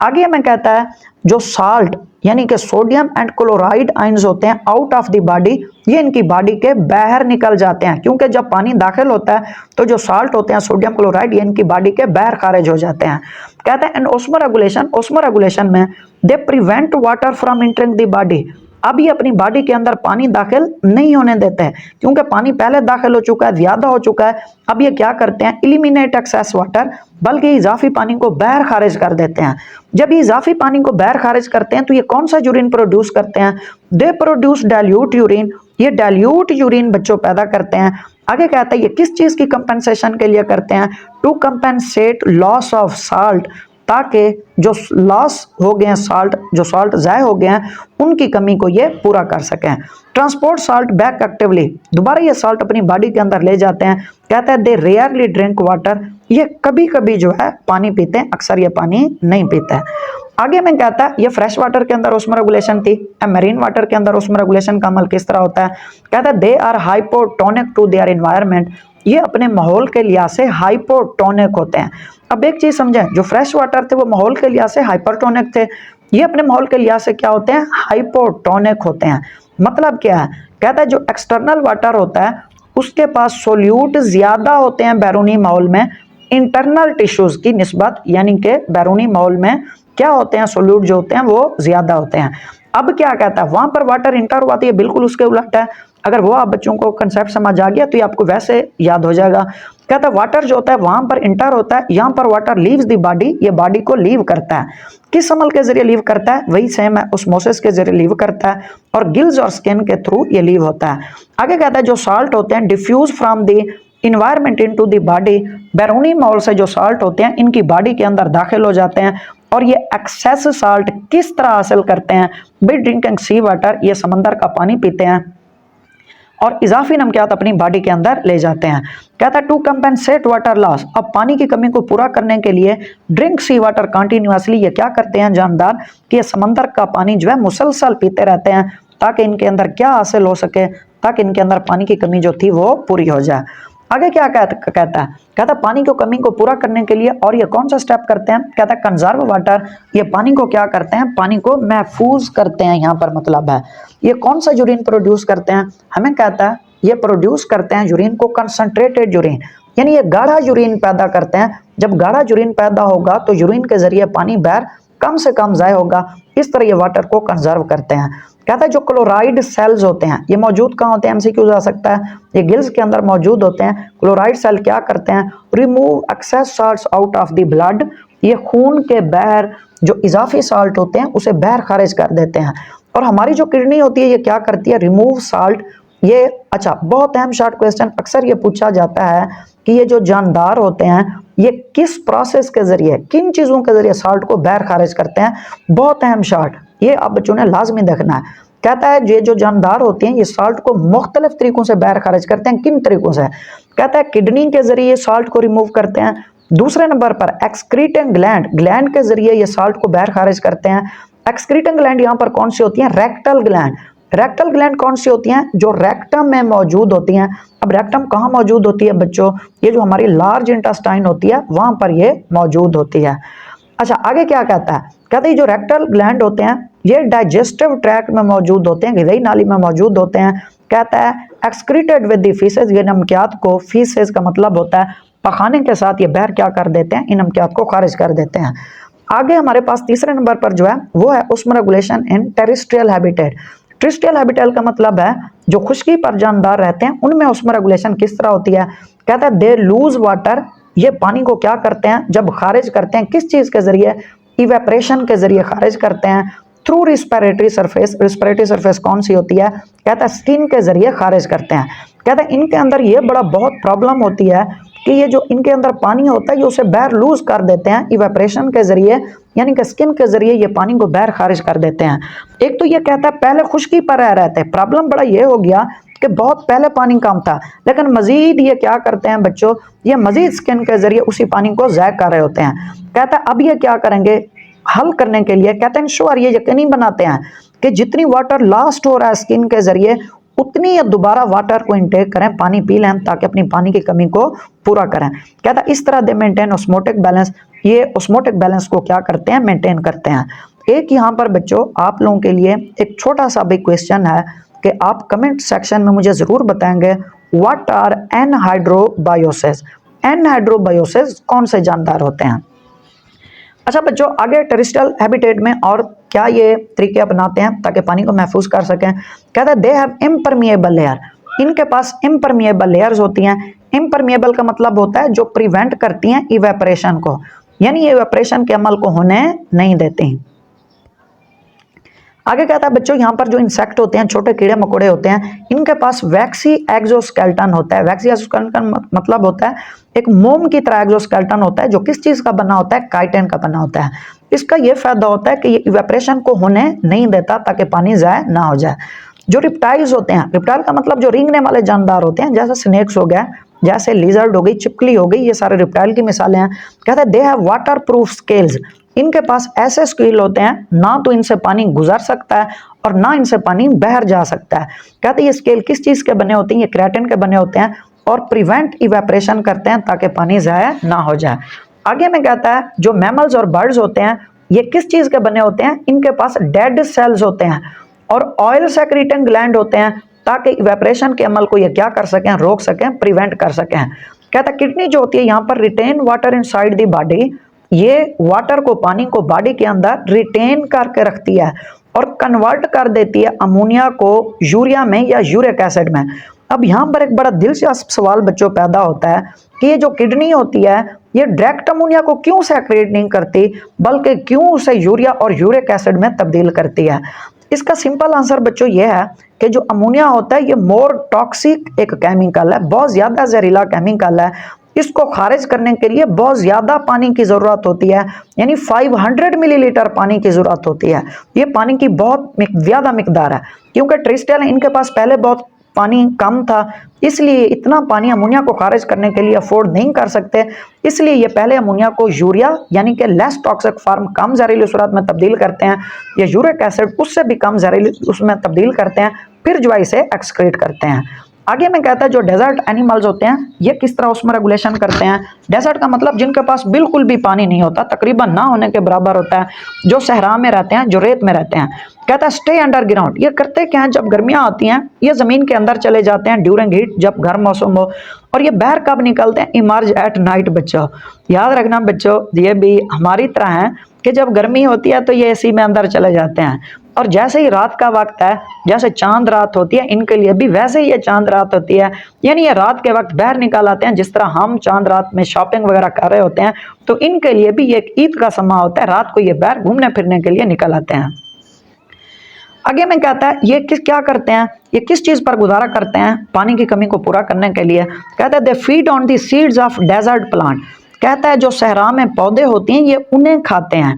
आगे हमें कहता है जो साल्ट यानी कि सोडियम एंड क्लोराइड आयंस होते हैं आउट ऑफ द बॉडी, ये इनकी बॉडी के बाहर निकल जाते हैं, क्योंकि जब पानी दाखिल होता है तो जो साल्ट होते हैं सोडियम क्लोराइड ये इनकी बॉडी के बाहर खारिज हो जाते हैं। कहते हैं इन ओस्मोरेगुलेशन में they prevent water from entering the body, अब ये अपनी बॉडी के अंदर पानी दाखिल नहीं होने देते हैं, क्योंकि पानी पहले दाखिल हो चुका है, ज़्यादा हो चुका है। अब ये क्या करते हैं? एलिमिनेट एक्सेस वाटर, बल्कि इजाफी पानी को बाहर खारिज कर देते हैं। जब ये इजाफी पानी को बाहर खारिज करते हैं तो ये कौन सा यूरिन प्रोड्यूस करते हैं? दे प्रोड्यूस डाइल्यूट यूरिन, ये डाइल्यूट यूरिन बच्चों पैदा करते हैं। आगे कहता है ये किस चीज़ की कंपनसेशन के लिए करते हैं? To compensate loss of salt, ताकि जो लॉस हो गए हैं साल्ट, जो साल्ट ज़ाय हो गए हैं, उनकी कमी को ये पूरा कर सकें। ट्रांसपोर्ट साल्ट बैक एक्टिवली, दोबारा ये साल्ट अपनी बॉडी के अंदर ले जाते हैं। कहता है दे रेयरली ड्रिंक वाटर, ये कभी कभी जो है पानी पीते हैं, अक्सर ये पानी नहीं पीते हैं। आगे में कहता है ये फ्रेश वाटर के अंदर ओस्मोरेगुलेशन थी, मैरीन वाटर के अंदर ओस्मोरेगुलेशन का अमल किस तरह होता है? कहता है they are hypotonic to their environment, ये अपने माहौल के लिहाज से हाइपोटोनिक होते हैं। अब एक चीज़ समझें, जो फ्रेश वाटर थे वो माहौल के लिहाज से हाइपरटोनिक थे, ये अपने माहौल के लिहाज से क्या होते हैं? हाइपोटोनिक होते हैं। मतलब क्या है? कहता है जो एक्सटर्नल वाटर होता है उसके पास सोल्यूट ज़्यादा होते हैं बैरूनी माहौल में इंटरनल टिश्यूज़ की निस्बत, यानी कि बैरूनी माहौल में क्या होते हैं? सोल्यूट जो होते हैं वो ज़्यादा होते हैं। अब क्या कहता है? वहाँ पर वाटर इंटर हुआ तो ये बिल्कुल उसके उलट है। अगर वो आप बच्चों को कंसेप्ट समझ आ गया तो ये आपको वैसे याद हो जाएगा। कहता है वाटर जो होता है वहाँ पर इंटर होता है, यहाँ पर वाटर लीव्स द बॉडी, ये बॉडी को लीव करता है। किस अमल के जरिए लीव करता है? वही सेम है, ओस्मोसिस के जरिए लीव करता है, और गिल्स और स्किन के थ्रू ये लीव होता है। आगे कहता है जो साल्ट होते हैं diffuse from the environment into the body बैरूनी मॉल से जो साल्ट होते हैं इनकी बॉडी के अंदर दाखिल हो जाते हैं और ये एक्सेस साल्ट किस तरह हासिल करते हैं? बाय ड्रिंकिंग सी वाटर, ये समंदर का पानी पीते हैं और इजाफी नमकियात अपनी बॉडी के अंदर ले जाते हैं। कहता है टू कंपेंसेट वाटर लॉस, अब पानी की कमी को पूरा करने के लिए ड्रिंक सी वाटर कंटिन्यूअसली, ये क्या करते हैं जानदार कि ये समंदर का पानी जो है मुसलसल पीते रहते हैं ताकि इनके अंदर क्या हासिल हो सके, ताकि इनके अंदर पानी की कमी जो थी वो पूरी हो जाए। आगे क्या कहता है पानी की कमी को पूरा करने के लिए और ये कौन सा स्टेप करते हैं? कहता है कंजर्व वाटर, ये पानी को क्या करते हैं? पानी को महफूज करते हैं। यहाँ पर मतलब है ये कौन सा यूरिन प्रोड्यूस करते हैं? हमें कहता है ये प्रोड्यूस करते हैं यूरिन को कंसंट्रेटेड यूरिन, यानी ये गाढ़ा यूरिन पैदा करते हैं। जब गाढ़ा यूरिन पैदा होगा तो यूरिन के जरिए पानी बाहर कम से कम जाए होगा, इस तरह ये वाटर को कंजर्व करते हैं। कहता है जो क्लोराइड सेल्स होते हैं ये मौजूद कहाँ होते हैं? एमसीक्यू आ सकता है, ये गिल्स के अंदर मौजूद होते हैं। क्लोराइड सेल क्या करते हैं? Remove excess salts out of the blood, ये खून के बाहर जो इजाफी साल्ट होते हैं उसे बाहर खारिज कर देते हैं। और हमारी जो किडनी होती है ये क्या करती है? Remove salt. ये अच्छा बहुत अहम शॉर्ट क्वेश्चन, अक्सर ये पूछा जाता है कि ये जो जानदार होते हैं ये किस प्रोसेस के जरिए, किन चीज़ों के जरिए साल्ट को बाहर खारिज करते हैं? बहुत अहम शॉर्ट, ये आप बच्चों ने लाजमी देखना है। कहता है ये जो जानदार होते हैं ये साल्ट को मुख्तलिफ तरीकों से बाहर खारिज करते हैं। किन तरीकों से? कहता है किडनी के जरिए साल्ट को रिमूव करते हैं। दूसरे नंबर पर एक्सक्रीटिंग ग्लैंड, ग्लैंड के जरिए ये साल्ट को बाहर खारिज करते हैं। एक्सक्रीटिंग ग्लैंड यहाँ पर कौन सी होती है? Rectal gland. रेक्टल ग्लैंड कौन सी होती हैं? जो रेक्टम में मौजूद होती हैं। अब रेक्टम कहाँ मौजूद होती है बच्चों? ये जो हमारी लार्ज इंटेस्टाइन होती है वहां पर ये मौजूद होती है। अच्छा आगे क्या कहता है? कहते हैं जो रेक्टल ग्लैंड होते हैं ये डाइजेस्टिव ट्रैक्ट में मौजूद होते हैं, ग़िज़ाई नाली में मौजूद होते हैं। कहता है एक्सक्रीटेड विद द फीसेस, ये नमकियात को, फीसेस का मतलब होता है पखाने के साथ ये बाहर क्या कर देते हैं? इन नमकियात को खारिज कर देते हैं। आगे हमारे पास तीसरे नंबर पर जो है वो है osmoregulation in terrestrial habitat. Terrestrial habitat का मतलब है जो खुश्की पर जानदार रहते हैं उनमें उस्म रेगुलेशन किस तरह होती है? कहता है दे लूज वाटर, ये पानी को क्या करते हैं? जब खारिज करते हैं किस चीज़ के जरिए? इवेपरेशन के जरिए खारिज करते हैं। Through respiratory surface, respiratory surface कौन सी होती है? कहता है स्किन के जरिए खारिज करते हैं। कहता है इनके अंदर ये बहुत प्रॉब्लम होती है कि ये जो इनके अंदर पानी होता है ये उसे बाहर लूज कर देते हैं इवेपरेशन के जरिए, यानी कि स्किन के जरिए ये पानी को बाहर खारिज कर देते हैं। एक तो ये कहता है पहले खुश्की पर रह रहे थे, प्रॉब्लम बड़ा ये हो गया कि बहुत पहले पानी कम था, लेकिन मजीद ये क्या करते हैं बच्चों? ये मजीद स्किन के जरिए उसी पानी को ज़ाय कर रहे होते हैं। कहता है अब ये क्या करेंगे हल करने के लिए? कहते हैं इंश्योर, ये यकीनी बनाते हैं कि जितनी वाटर लास्ट हो रहा है स्किन के जरिए उतनी ये दोबारा वाटर को इंटेक करें, पानी पी लें ताकि अपनी पानी की कमी को पूरा करें। कहता है इस तरह दे मेंटेन ऑस्मोटिक बैलेंस, ये ऑस्मोटिक बैलेंस को क्या करते हैं? मेंटेन करते हैं। एक यहाँ पर बच्चों आप लोगों के लिए एक छोटा सा भी क्वेश्चन है कि आप कमेंट सेक्शन में मुझे ज़रूर बताएंगे व्हाट आर एनहाइड्रोबायोसिस, एनहाइड्रोबायोसिस कौन से जानदार होते हैं? अच्छा बच्चों आगे टेरेस्ट्रियल हैबिटेट में और क्या ये तरीके अपनाते हैं ताकि पानी को महफूज कर सकें? कहता है दे हैव इम्परमिएबल लेयर, इनके पास इम्परमिएबल लेयर्स होती हैं। इम्परमिएबल का मतलब होता है जो प्रिवेंट करती हैं इवेपरेशन को, यानी ये इवेपरेशन के अमल को होने नहीं देती। आगे कहता है बच्चों यहाँ पर जो इंसेक्ट होते हैं, छोटे कीड़े मकोड़े होते हैं, इनके पास वैक्सी एक्सोस्केलेटन होता है। वैक्सी एक्सोस्केलेटन मतलब होता है एक मोम की तरह एक्सोस्केलेटन होता है जो किस चीज़ का बना होता है? काइटिन का बना होता है। इसका ये फायदा होता है कि ये इवेपरेशन को होने नहीं देता ताकि पानी ज़ाय ना हो जाए। जो रिप्टाइल्स होते हैं, रिप्टाइल का मतलब जो रेंगने वाले जानदार होते हैं, जैसे स्नेक्स हो गया, जैसे लिजर्ड हो गई, चिपकली हो गई, ये सारे रिप्टाइल की मिसालें हैं। कहते हैं they have water proof scales, इनके पास ऐसे स्केल होते हैं ना तो इनसे पानी गुजर सकता है और ना इनसे पानी बहर जा सकता है। कहते हैं ये स्केल किस चीज़ के बने होते हैं? ये केराटिन के बने होते हैं और प्रिवेंट इवेपरेशन करते हैं ताकि पानी ज़ाया ना हो जाए। आगे में कहता है जो मैमल्स और बर्ड्स होते हैं ये किस चीज़ के बने होते हैं? इनके पास डेड सेल्स होते हैं और ऑयल सेक्रेटिंग ग्लैंड होते हैं ताकि इवेपरेशन के अमल को ये क्या कर सकें? रोक सकें, प्रिवेंट कर सकें। कहता है किडनी जो होती है यहाँ पर retain water inside the body, ये वाटर को, पानी को बॉडी के अंदर रिटेन करके रखती है और कन्वर्ट कर देती है अमोनिया को यूरिया में या यूरिक एसिड में। अब यहाँ पर एक बड़ा दिलचस्प सवाल बच्चों पैदा होता है कि ये जो किडनी होती है ये डायरेक्ट अमोनिया को क्यों सेक्रेट नहीं करती बल्कि क्यों उसे यूरिया और यूरिक एसिड में तब्दील करती है? इसका सिंपल आंसर बच्चों ये है कि जो अमोनिया होता है ये मोर टॉक्सिक एक केमिकल है, बहुत ज़्यादा जहरीला केमिकल है इसको खारिज करने के लिए बहुत ज़्यादा पानी की ज़रूरत होती है, यानी 500 मिलीलीटर पानी की ज़रूरत होती है। ये पानी की बहुत ज़्यादा मिकदार है, क्योंकि ट्रिस्टेल इनके पास पहले बहुत पानी कम था, इसलिए इतना पानी अमोनिया को खारिज करने के लिए अफोर्ड नहीं कर सकते। इसलिए ये पहले अमोनिया को यूरिया यानी कि लेस टॉक्सिक फार्म, कम जहरीली सूरत में तब्दील करते हैं, या यूरिक एसिड उससे भी कम जहरीली उसमें तब्दील करते हैं, फिर जो है इसे एक्सक्रीट करते हैं। आगे मैं कहता है जो डेजर्ट एनिमल्स होते हैं ये किस तरह उसमें रेगुलेशन करते हैं। डेजर्ट का मतलब जिनके पास बिल्कुल भी पानी नहीं होता, तकरीबन ना होने के बराबर होता है, जो सहरा में रहते हैं, जो रेत में रहते हैं। कहता है स्टे अंडर ग्राउंड। ये करते क्या है, जब गर्मियां आती हैं ये जमीन के अंदर चले जाते हैं ड्यूरिंग हीट, जब गर्म मौसम हो। और ये बाहर कब निकलते हैं, इमर्ज एट नाइट। बच्चों याद रखना, बच्चों ये भी हमारी तरह है कि जब गर्मी होती है तो ये एसी में अंदर चले जाते हैं, और जैसे ही रात का वक्त है, जैसे चांद रात होती है इनके लिए भी वैसे ही ये चांद रात होती है, यानी ये रात के वक्त बाहर निकल आते हैं। जिस तरह हम चांद रात में शॉपिंग वगैरह कर रहे होते हैं, तो इनके लिए भी एक ईद का समा होता है, रात को ये बाहर घूमने फिरने के लिए निकल आते हैं। आगे में कहता है ये क्या करते हैं, ये किस चीज़ पर गुजारा करते हैं पानी की कमी को पूरा करने के लिए। कहता है they feed on the seeds of desert plant. कहता है जो सहरा में पौधे होते हैं ये उन्हें खाते हैं।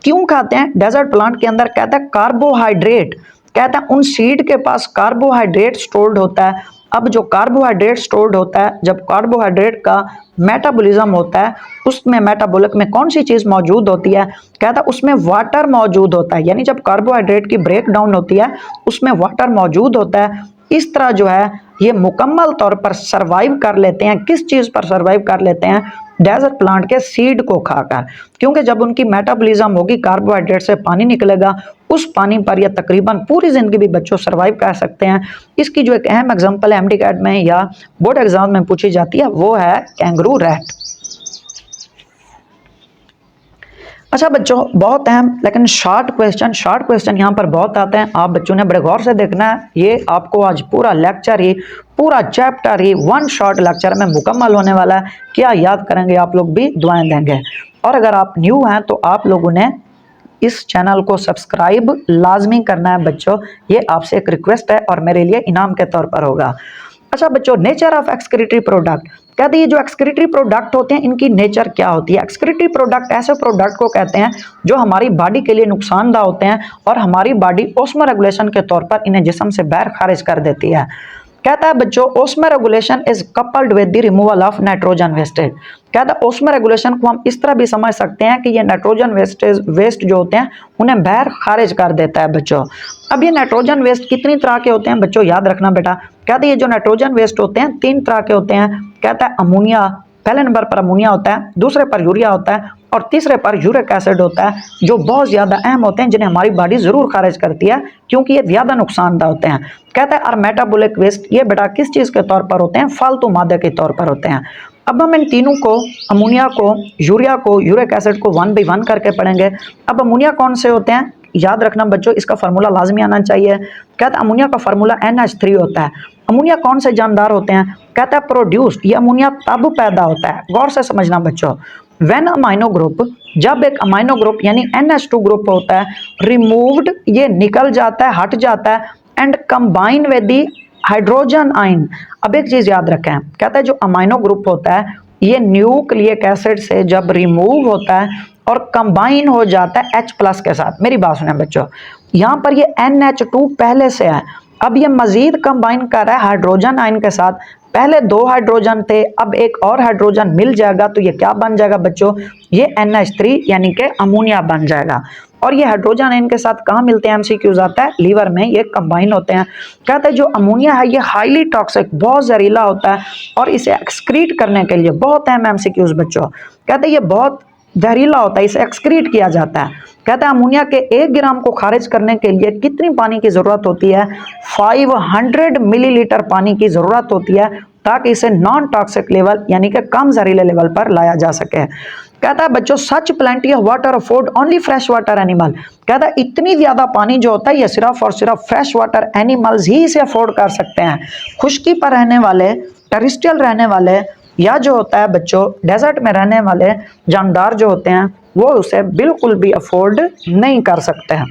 क्यों खाते हैं डेजर्ट प्लांट के अंदर, कहता है कार्बोहाइड्रेट। कहता है उन सीड के पास कार्बोहाइड्रेट स्टोर्ड होता है। अब जो कार्बोहाइड्रेट स्टोर्ड होता है, जब कार्बोहाइड्रेट का मेटाबॉलिज्म होता है, उसमें मेटाबॉलिक में कौन सी चीज़ मौजूद होती है, कहता है उसमें वाटर मौजूद होता है। यानी जब कार्बोहाइड्रेट की ब्रेक डाउन होती है उसमें वाटर मौजूद होता है। इस तरह जो है ये मुकम्मल तौर पर सर्वाइव कर लेते हैं। किस चीज़ पर सर्वाइव कर लेते हैं, डेजर्ट प्लांट के सीड को खाकर, क्योंकि जब उनकी मेटाबॉलिज्म होगी, कार्बोहाइड्रेट से पानी निकलेगा, उस पानी पर यह तकरीबन पूरी ज़िंदगी भी बच्चों सर्वाइव कर सकते हैं। इसकी जो एक अहम एग्जांपल एमडी कैट में या बोर्ड एग्जाम में पूछी जाती है वो है कैंगरू रैट। अच्छा बच्चों, बहुत अहम लेकिन शॉर्ट क्वेश्चन यहाँ पर बहुत आते हैं, आप बच्चों ने बड़े गौर से देखना है। ये आपको आज पूरा लेक्चर ही, पूरा चैप्टर ही वन शॉर्ट लेक्चर में मुकम्मल होने वाला है। क्या याद करेंगे आप लोग भी दुआएं देंगे। और अगर आप न्यू हैं तो आप लोगों ने इस चैनल को सब्सक्राइब लाजमी करना है बच्चों, ये आपसे एक रिक्वेस्ट है और मेरे लिए इनाम के तौर पर होगा। अच्छा बच्चों, नेचर ऑफ एक्सक्रीटरी प्रोडक्ट। कहते हैं ये जो एक्सक्रीटरी प्रोडक्ट होते हैं इनकी नेचर क्या होती है। एक्सक्रीटरी प्रोडक्ट ऐसे प्रोडक्ट को कहते हैं जो हमारी बॉडी के लिए नुकसानदा होते हैं और हमारी बॉडी ऑस्मो रेगुलेशन के तौर पर इन्हें जिस्म से बाहर खारिज कर देती है। कहता है बच्चों osmo regulation is coupled with the removal of nitrogen wastage. कहता है ऑस्मो रेगुलेशन को हम इस तरह भी समझ सकते हैं कि ये नाइट्रोजन वेस्ट जो होते हैं उन्हें बाहर खारिज कर देता है बच्चों। अब ये नाइट्रोजन वेस्ट कितनी तरह के होते हैं बच्चों, याद रखना बेटा। कहते हैं ये जो नाइट्रोजन वेस्ट होते हैं 3 तरह के होते हैं। कहता है अमोनिया, पहले नंबर पर अमोनिया होता है, दूसरे पर यूरिया होता है और तीसरे पर यूरिक एसिड होता है, जो बहुत ज़्यादा अहम होते हैं, जिन्हें हमारी बॉडी ज़रूर खारिज करती है क्योंकि ये ज़्यादा नुकसानदा होते हैं। कहता है और मेटाबॉलिक वेस्ट, ये बेटा किस चीज़ के तौर पर होते हैं, फालतू मादे के तौर पर होते हैं। अब हम इन तीनों को, अमोनिया को, यूरिया को, यूरिक एसिड को 1 by 1 करके पढ़ेंगे। अब अमोनिया कौन से होते हैं, याद रखना बच्चों, इसका फार्मूला लाजमी आना चाहिए। कहता है अमोनिया का फार्मूला NH3 होता है। अमोनिया कौन से जानदार होते हैं, कहता है प्रोड्यूस्ड, ये अमोनिया तब पैदा होता है, गौर से समझना बच्चों, व्हेन अमाइनो ग्रुप, जब एक अमाइनो ग्रुप यानी NH2 ग्रुप होता है, रिमूव्ड, ये निकल जाता है, हट जाता है, and combine with the hydrogen ion. अब एक चीज़ याद रखें, कहता है जो अमाइनो ग्रुप होता है ये न्यूक्लिक एसिड से जब रिमूव होता है और कंबाइन हो जाता है H+ के साथ। मेरी बात सुने बच्चों, यहाँ पर ये NH2 पहले से है, अब ये मजीद कंबाइन कर रहा है हाइड्रोजन आयन के साथ। पहले 2 हाइड्रोजन थे, अब एक और हाइड्रोजन मिल जाएगा तो ये क्या बन जाएगा बच्चों, ये NH3 यानी कि अमोनिया बन जाएगा। और ये हाइड्रोजन आयन के साथ कहाँ मिलते हैं, MCQs आता है लीवर में, ये कंबाइन होते हैं। कहते हैं जो अमोनिया है ये हाईली टॉक्सिक, बहुत जहरीला होता है और इसे एक्सक्रीट करने के लिए बहुत अहम MCQs बच्चों। कहते हैं ये बहुत जहरीला होता है, इसे एक्सक्रीट किया जाता है। कहते हैं अमोनिया के 1 ग्राम को खारिज करने के लिए कितनी पानी की ज़रूरत होती है, 500 मिलीलीटर पानी की ज़रूरत होती है ताकि इसे नॉन टॉक्सिक लेवल यानी कि कम जहरीले लेवल पर लाया जा सके। कहता है बच्चों such plenty of water afford only fresh water animal. कहता है इतनी ज़्यादा पानी जो होता है ये सिर्फ और सिर्फ फ्रेश वाटर एनिमल्स ही इसे अफोर्ड कर सकते हैं। खुश्की पर रहने वाले, टेरेस्ट्रियल रहने वाले या जो होता है बच्चों डेजर्ट में रहने वाले जानदार जो होते हैं वो उसे बिल्कुल भी अफोर्ड नहीं कर सकते हैं।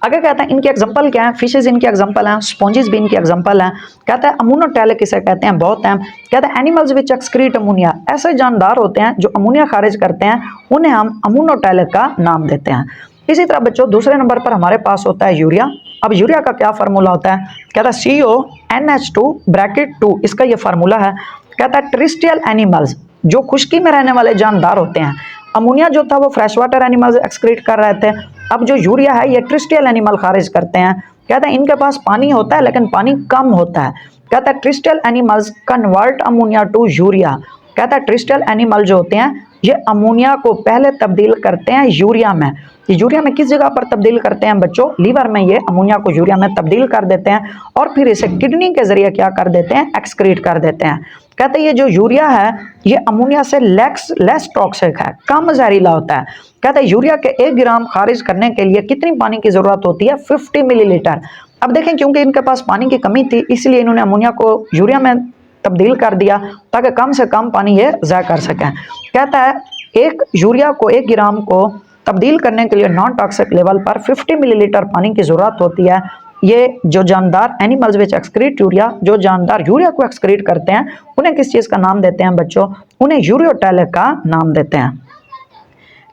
आगे कहता है इनके एग्जांपल क्या है, फिशेज इनके एग्जांपल हैं, स्पॉन्जेस भी इनके एग्जांपल हैं। कहता है अमोनोटैलिक किसे कहते हैं, बहुत हैं। कहता है एनिमल्स विच एक्सक्रीट अमोनिया, ऐसे जानदार होते हैं जो अमोनिया खारिज करते हैं, उन्हें हम अमोनोटैलिक का नाम देते हैं। इसी तरह बच्चों दूसरे नंबर पर हमारे पास होता है यूरिया। अब यूरिया का क्या फार्मूला होता है, कहता है CONH2 ब्रैकेट 2, इसका ये फार्मूला है। कहता है टेरेस्ट्रियल एनिमल्स, जो खुश्की में रहने वाले जानदार होते हैं, अमोनिया जो था वो फ्रेश वाटर एनिमल्स एक्सक्रीट कर रहे थे, अब जो यूरिया है ये टेरेस्ट्रियल एनिमल खारिज करते हैं। कहता है इनके पास पानी होता है लेकिन पानी कम होता है। कहता है terrestrial animals convert ammonia to urea. कहता है टेरेस्ट्रियल एनिमल जो होते हैं ये अमोनिया को पहले तब्दील करते हैं यूरिया में। ये यूरिया में किस जगह पर तब्दील करते हैं बच्चों, लीवर में ये अमोनिया को यूरिया में तब्दील कर देते हैं और फिर इसे किडनी के जरिए क्या कर देते हैं, एक्सक्रीट कर देते हैं। कहते हैं ये जो यूरिया है ये अमोनिया से लेस टॉक्सिक है, कम जहरीला होता है। कहते हैं यूरिया के 1 ग्राम खारिज करने के लिए कितनी पानी की जरूरत होती है, 50 मिलीलीटर। अब देखें क्योंकि इनके पास पानी की कमी थी इसलिए इन्होंने अमोनिया को यूरिया में तब्दील कर दिया ताकि कम से कम पानी ये ज़ाया कर सकें। कहता है एक यूरिया को 1 ग्राम को तब्दील करने के लिए नॉन टॉक्सिक लेवल पर 50 मिलीलीटर पानी की ज़रूरत होती है। ये जो जानदार एनिमल्स विच एक्सक्रीट यूरिया, जो जानदार यूरिया को एक्सक्रीट करते हैं, उन्हें किस चीज़ का नाम देते हैं बच्चों, उन्हें यूरियोटैलिक का नाम देते हैं।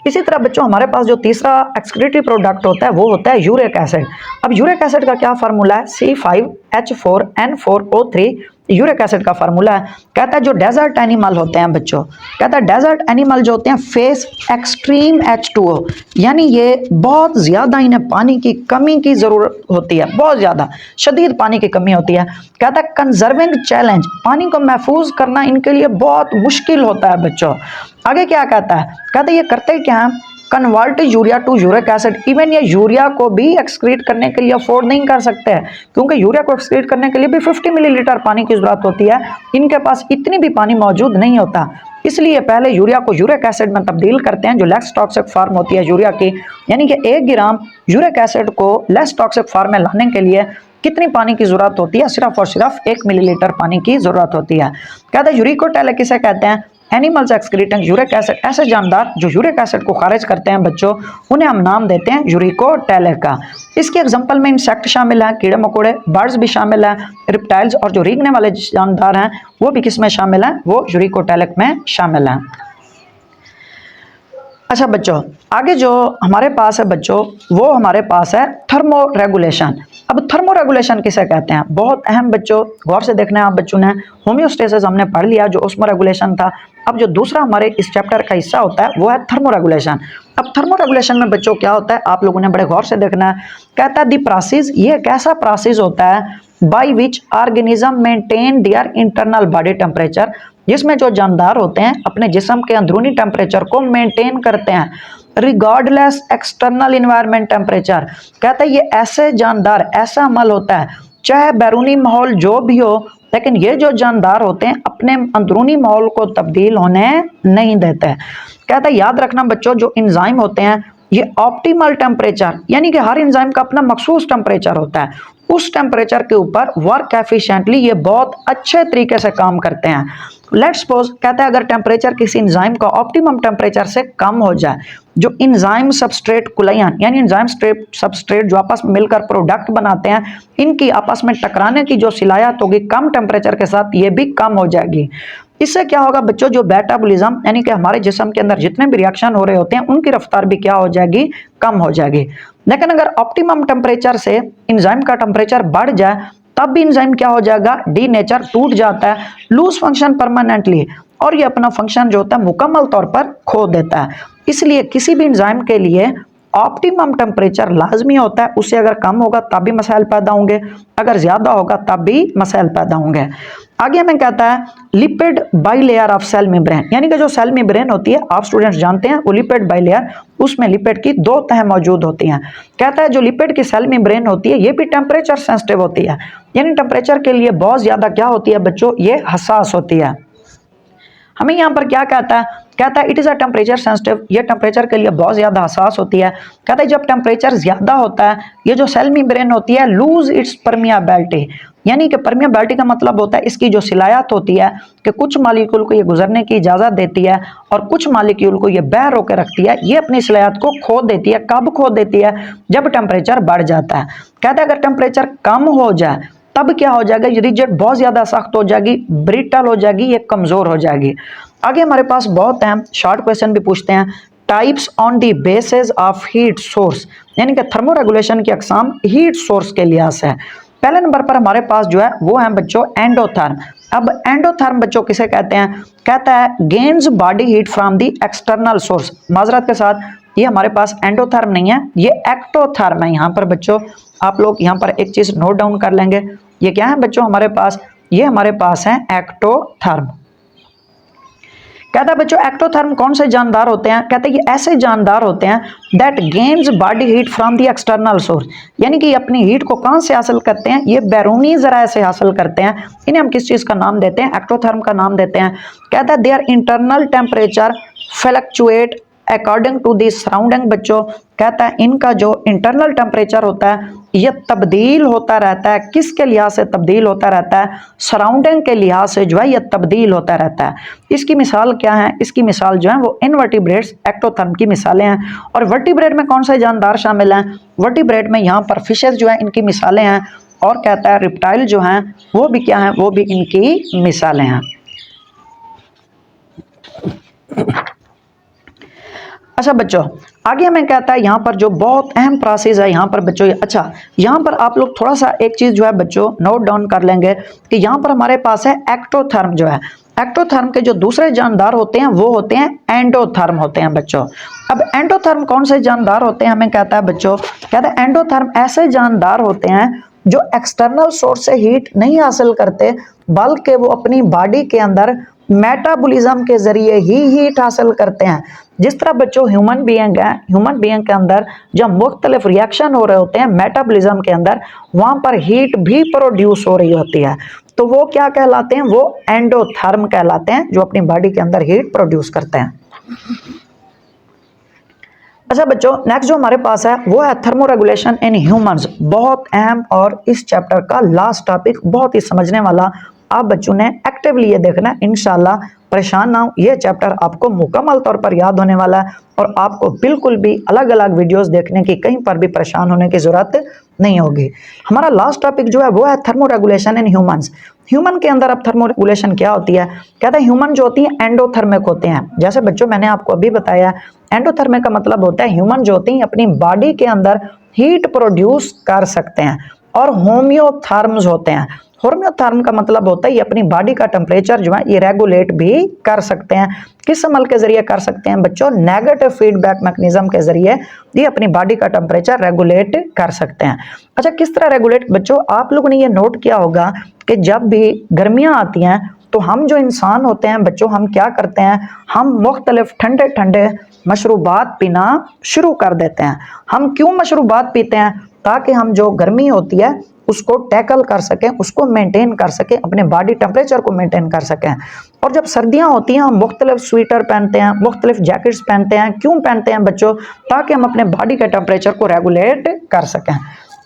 इसी तरह बच्चों हमारे पास जो तीसरा एक्सक्रीटरी प्रोडक्ट होता है वो होता है यूरिक एसिड। अब यूरिक एसिड का क्या फार्मूला है, C5H4N4O3 यूरिक एसिड का फार्मूला है। कहता है जो डेजर्ट एनिमल होते हैं बच्चों, कहता है डेजर्ट एनिमल जो होते हैं फेस एक्सट्रीम H2O, यानी ये बहुत ज़्यादा इन्हें पानी की कमी की ज़रूरत होती है, बहुत ज़्यादा शदीद पानी की कमी होती है। कहता है कंजर्विंग चैलेंज, पानी को महफूज करना इनके लिए बहुत मुश्किल होता है बच्चों। आगे क्या कहता है, कहता है ये करते क्या हैं, convert urea to uric acid. Even ये यूरिया को भी एक्सक्रीट करने के लिए अफोर्ड नहीं कर सकते हैं क्योंकि यूरिया को एक्सक्रीट करने के लिए भी 50 मिलीलीटर पानी की जरूरत होती है, इनके पास इतनी भी पानी मौजूद नहीं होता, इसलिए पहले यूरिया को यूरिक एसिड में तब्दील करते हैं जो लेस टॉक्सिक फार्म होती है यूरिया की। यानी कि 1 ग्राम यूरिक एसिड को लेस टॉक्सिक फार्म में लाने के लिए कितनी पानी की जरूरत होती है, सिर्फ और सिर्फ 1 मिलीलीटर पानी की जरूरत होती है। कहते हैं यूरिकोटैलिक किसे कहते हैं, एनिमल्स एक्सक्रीटिंग यूरिक एसिड, ऐसे जानदार जो यूरिक एसिड को खारिज करते हैं बच्चों, उन्हें हम नाम देते हैं यूरिकोटैलिक का। इसके एग्जांपल में इंसेक्ट शामिल हैं, कीड़े मकोड़े, बर्ड्स भी शामिल हैं, रिप्टाइल्स, और जो रेंगने वाले जानदार हैं वो भी किस में शामिल हैं, वो यूरिकोटैलिक में शामिल हैं। अच्छा बच्चों आगे जो हमारे पास है बच्चों वो हमारे पास है थर्मो रेगुलेशन। अब थर्मो रेगुलेशन किसे कहते हैं, बहुत अहम बच्चों, गौर से देखना है आप बच्चों ने। होम्योस्टेसिस हमने पढ़ लिया जो ओस्मो रेगुलेशन था। अब जो दूसरा हमारे इस चैप्टर का हिस्सा होता है वो है थर्मो रेगुलेशन। अब थर्मो रेगुलेशन में बच्चों क्या होता है आप लोगों ने बड़े गौर से देखना है। कहता है दी प्रोसेस, ये एक ऐसा प्रोसेस होता है by which organism maintain their internal body temperature, जिसमें जो जानदार होते हैं अपने जिस्म के अंदरूनी टेम्परेचर को मेंटेन करते हैं रिगार्डलेस एक्सटर्नल इन्वायरमेंट टेम्परेचर। कहते हैं ये ऐसे जानदार, ऐसा अमल होता है चाहे बैरूनी माहौल जो भी हो, लेकिन ये जो जानदार होते हैं अपने अंदरूनी माहौल को तब्दील होने नहीं देते। कहता है याद रखना बच्चों जो इंजाइम होते हैं ये ऑप्टिमल टेम्परेचर, यानी कि हर इंजाइम का अपना मखसूस टेम्परेचर होता है, उस टेम्परेचर के ऊपर वर्क एफिशिएंटली ये बहुत अच्छे तरीके से काम करते हैं। लेट्स सपोज कहता है अगर टेम्परेचर किसी इंजाइम का ऑप्टिमम टेम्परेचर से कम हो जाए, जो इंजाइम सबस्ट्रेट कुलयन यानी इंजाइम सबस्ट्रेट जो आपस में मिलकर प्रोडक्ट बनाते हैं, इनकी आपस में टकराने की जो सिलायत होगी कम टेम्परेचर के साथ ये भी कम हो जाएगी। इससे क्या होगा बच्चों जो मेटाबॉलिज्म यानी कि हमारे जिस्म के अंदर जितने भी रिएक्शन हो रहे होते हैं उनकी रफ्तार भी क्या हो जाएगी, कम हो जाएगी। लेकिन अगर ऑप्टिमम टेम्परेचर से इंजाइम का टेम्परेचर बढ़ जाए तब भी इंजाइम क्या हो जाएगा, डी नेचर, टूट जाता है, लूज फंक्शन परमानेंटली, और ये अपना फंक्शन जो होता है मुकम्मल तौर पर खो देता है। इसलिए किसी भी इंजाइम के लिए ऑप्टिमम टेम्परेचर लाजमी होता है, उससे अगर कम होगा तब भी मसाइल पैदा होंगे, अगर ज़्यादा होगा तब भी मसाइल पैदा होंगे। आगे हमें कहता है lipid bilayer of cell membrane, यानी कि जो सेल मेम्ब्रेन होती है आप स्टूडेंट्स जानते हैं वो लिपिड बाइलेयर, उसमें लिपिड की 2 तह मौजूद होती हैं। कहता है जो लिपिड की सेल मेम्ब्रेन होती है ये भी टेम्परेचर सेंसिटिव होती है, यानी टेम्परेचर के लिए बहुत ज़्यादा क्या होती है बच्चों, ये हसास होती है। हमें यहाँ पर क्या कहता है, कहता है it is a temperature sensitive, ये टेम्परेचर के लिए बहुत ज़्यादा हसास होती है। कहता है जब टेम्परेचर ज़्यादा होता है ये जो सेल मेम्ब्रेन होती है लूज इट्स परमियाबिलिटी, यानी कि परमियाबिलिटी का मतलब होता है इसकी जो सिलायत होती है कि कुछ मालिक्यूल को ये गुजरने की इजाज़त देती है और कुछ मालिक्यूल को ये बह रोके रखती है, ये अपनी सिलायत को खो देती है। कब खो देती है? जब टेम्परेचर बढ़ जाता है। कहते हैं अगर टेम्परेचर कम हो जाए तब क्या हो जाएगा, ये रिजिड बहुत ज़्यादा सख्त हो जाएगी, ब्रिटल हो जाएगी, ये कमज़ोर हो जाएगी। आगे हमारे पास बहुत हैं, शॉर्ट क्वेश्चन भी पूछते हैं। Types on the basis of heat source, यानी कि थर्मोरेगुलेशन की अकसाम हीट सोर्स के लिहाज से है। पहले नंबर पर हमारे पास जो है वो है बच्चों एंडोथर्म। अब एंडोथर्म बच्चों किसे कहते हैं? कहता है gains body heat from the external source. माजरत के साथ ये हमारे पास एंडोथर्म नहीं है, ये एक्टोथर्म है। यहाँ पर बच्चों आप लोग यहाँ पर एक चीज़ नोट डाउन कर लेंगे, ये क्या है बच्चों हमारे पास? ये हमारे पास है एक्टोथर्म। कहता है बच्चों एक्टोथर्म कौन से जानदार होते हैं? कहते हैं ये ऐसे जानदार होते हैं that gains body heat from the external source, यानी कि अपनी हीट को कहां से हासिल करते हैं? ये बैरूनी जराए से हासिल करते हैं। इन्हें हम किस चीज़ का नाम देते हैं? एक्टोथर्म का नाम देते हैं। कहता है their internal temperature fluctuate according to the surrounding. बच्चों कहता है इनका जो इंटरनल टेम्परेचर होता है ये तब्दील होता रहता है। किसके लिहाज से तब्दील होता रहता है? सराउंडिंग के लिहाज से जो है ये तब्दील होता रहता है। इसकी मिसाल क्या है? इसकी मिसाल जो है वो इनवर्टिब्रेट्स एक्टोथर्म की मिसालें हैं। और वर्टिब्रेट में कौन से जानदार शामिल हैं? वर्टिब्रेट में यहाँ पर फिशेज जो है इनकी मिसालें हैं। और कहता है रिप्टाइल जो हैं वो भी क्या है? वो भी इनकी मिसालें हैं। अच्छा बच्चों आगे हमें कहता है यहाँ पर जो बहुत अहम प्रोसेस है यहाँ पर बच्चों, अच्छा यहाँ पर आप लोग थोड़ा सा एक चीज़ जो है बच्चों नोट डाउन कर लेंगे कि यहाँ पर हमारे पास है एक्टोथर्म जो है। एक्टोथर्म के जो दूसरे जानदार होते हैं वो होते हैं एंडोथर्म होते हैं बच्चों। अब एंडोथर्म कौन से जानदार होते हैं? हमें कहता है बच्चों, कहता है एंडोथर्म ऐसे जानदार होते हैं जो एक्सटर्नल सोर्स से हीट नहीं हासिल करते बल्कि वो अपनी बॉडी के अंदर मेटाबॉलिज्म के जरिए ही हीट हासिल करते हैं। जिस तरह बच्चों ह्यूमन बीइंग है, ह्यूमन बीइंग के अंदर जब मुख्तलिफ रिएक्शन हो रहे होते हैं मेटाबॉलिज्म के अंदर, वहां पर हीट भी प्रोड्यूस हो रही होती है, तो वो क्या कहलाते हैं? वो एंडोथर्म कहलाते हैं, जो अपनी बॉडी के अंदर हीट प्रोड्यूस करते हैं। अच्छा बच्चों नेक्स्ट जो हमारे पास है वो है थर्मोरेगुलेशन इन ह्यूमंस। बहुत अहम और इस चैप्टर का लास्ट टॉपिक, बहुत ही समझने वाला। आप बच्चों ने एक्टिवली ये देखना, इंशाल्लाह परेशान ना हो, ये चैप्टर आपको मुकम्मल तौर पर याद होने वाला है और आपको बिल्कुल भी अलग अलग वीडियोस देखने की कहीं पर भी परेशान होने की ज़रूरत नहीं होगी। हमारा लास्ट टॉपिक जो है वो है थर्मोरेगुलेशन इन ह्यूमंस। ह्यूमन के अंदर अब थर्मोरेगुलेशन क्या होती है? कहते हैं ह्यूमन जो होती है एंडोथर्मिक होते हैं। जैसे बच्चों मैंने आपको अभी बताया एंडोथर्मिक का मतलब होता है ह्यूमन जो होती हैं अपनी बॉडी के अंदर हीट प्रोड्यूस कर सकते हैं। और होम्योथर्म्स होते हैं। होम्योथर्म का मतलब होता है ये अपनी बॉडी का टेम्परेचर जो है ये रेगुलेट भी कर सकते हैं। किस अमल के जरिए कर सकते हैं बच्चों? नेगेटिव फीडबैक मैकेनिज्म के जरिए ये अपनी बॉडी का टेम्परेचर रेगुलेट कर सकते हैं। अच्छा किस तरह रेगुलेट? बच्चों आप लोगों ने ये नोट किया होगा कि जब भी गर्मियाँ आती हैं तो हम जो इंसान होते हैं बच्चों हम क्या करते हैं? हम मुख्तलिफ ठंडे ठंडे मशरूबात पीना शुरू कर देते हैं। हम क्यों मशरूबात पीते हैं? ताकि हम जो गर्मी होती है उसको टैकल कर सकें, उसको मेंटेन कर सकें, अपने बॉडी टेम्परेचर को मेंटेन कर सकें। और जब सर्दियां होती हैं हम मुख्तलिफ स्वेटर पहनते हैं, मुख्तलिफ जैकेट्स पहनते हैं। क्यों पहनते हैं बच्चों? ताकि हम अपने बॉडी के टेम्परेचर को रेगुलेट कर सकें।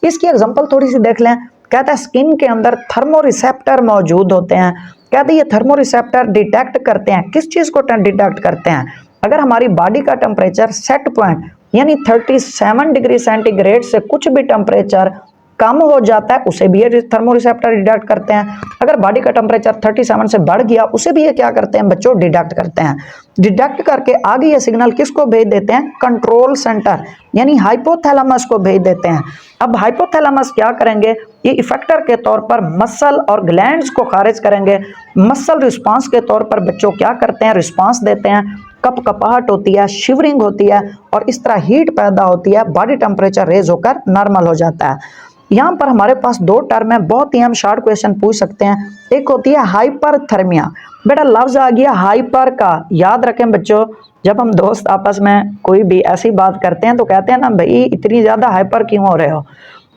इसकी एग्जांपल थोड़ी सी देख लें। कहता है स्किन के अंदर थर्मोरिसेप्टर मौजूद होते हैं। कहते हैं ये थर्मोरिसेप्टर डिटेक्ट करते हैं, किस चीज़ को डिटेक्ट करते हैं? अगर हमारी बॉडी का टेम्परेचर सेट पॉइंट यानी 37 डिग्री सेंटीग्रेड से कुछ भी टेम्परेचर कम हो जाता है उसे भी ये थर्मोरिसेप्टर डिटेक्ट करते हैं। अगर बॉडी का टेम्परेचर 37 से बढ़ गया उसे भी ये क्या करते हैं बच्चों? डिटेक्ट करते हैं। डिटेक्ट करके आगे ये सिग्नल किसको भेज देते हैं? कंट्रोल सेंटर यानी हाइपोथैलेमस को भेज देते हैं। अब हाइपोथैलेमस क्या करेंगे? ये इफेक्टर के तौर पर मसल और ग्लैंड्स को खारिज करेंगे। मसल रिस्पांस के तौर पर बच्चों क्या करते हैं? रिस्पांस देते हैं। कपकपाहट होती है, शिवरिंग होती है और इस तरह हीट पैदा होती है, बॉडी टेम्परेचर रेज होकर नॉर्मल हो जाता है। यहाँ पर हमारे पास दो टर्म है, बहुत ही हम शॉर्ट क्वेश्चन पूछ सकते हैं। एक होती है हाइपरथर्मिया। बेटा लफ्ज आ गया हाइपर का, याद रखें बच्चों जब हम दोस्त आपस में कोई भी ऐसी बात करते हैं तो कहते हैं ना भाई इतनी ज़्यादा हाइपर क्यों हो रहे हो।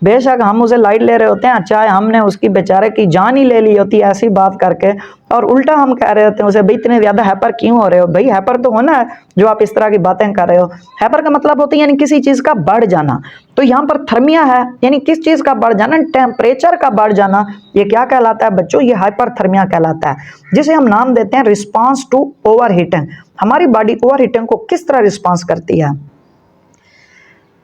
बेशक हम उसे लाइट ले रहे होते हैं, चाहे हमने उसकी बेचारे की जान ही ले ली होती है ऐसी बात करके, और उल्टा हम कह रहे होते हैं उसे भाई इतने ज़्यादा हैपर क्यों हो रहे हो। भाई हैपर तो होना है जो आप इस तरह की बातें कर रहे हो। हैपर का मतलब होता है यानी किसी चीज़ का बढ़ जाना। तो यहाँ पर थर्मिया है यानी किस चीज़ का बढ़ जाना, टेम्परेचर का बढ़ जाना। ये क्या कहलाता है बच्चों, ये हाइपरथर्मिया कहलाता है, जिसे हम नाम देते हैं रिस्पॉन्स टू ओवर हीटिंग। हमारी बॉडी ओवर हीटिंग को किस तरह रिस्पॉन्स करती है।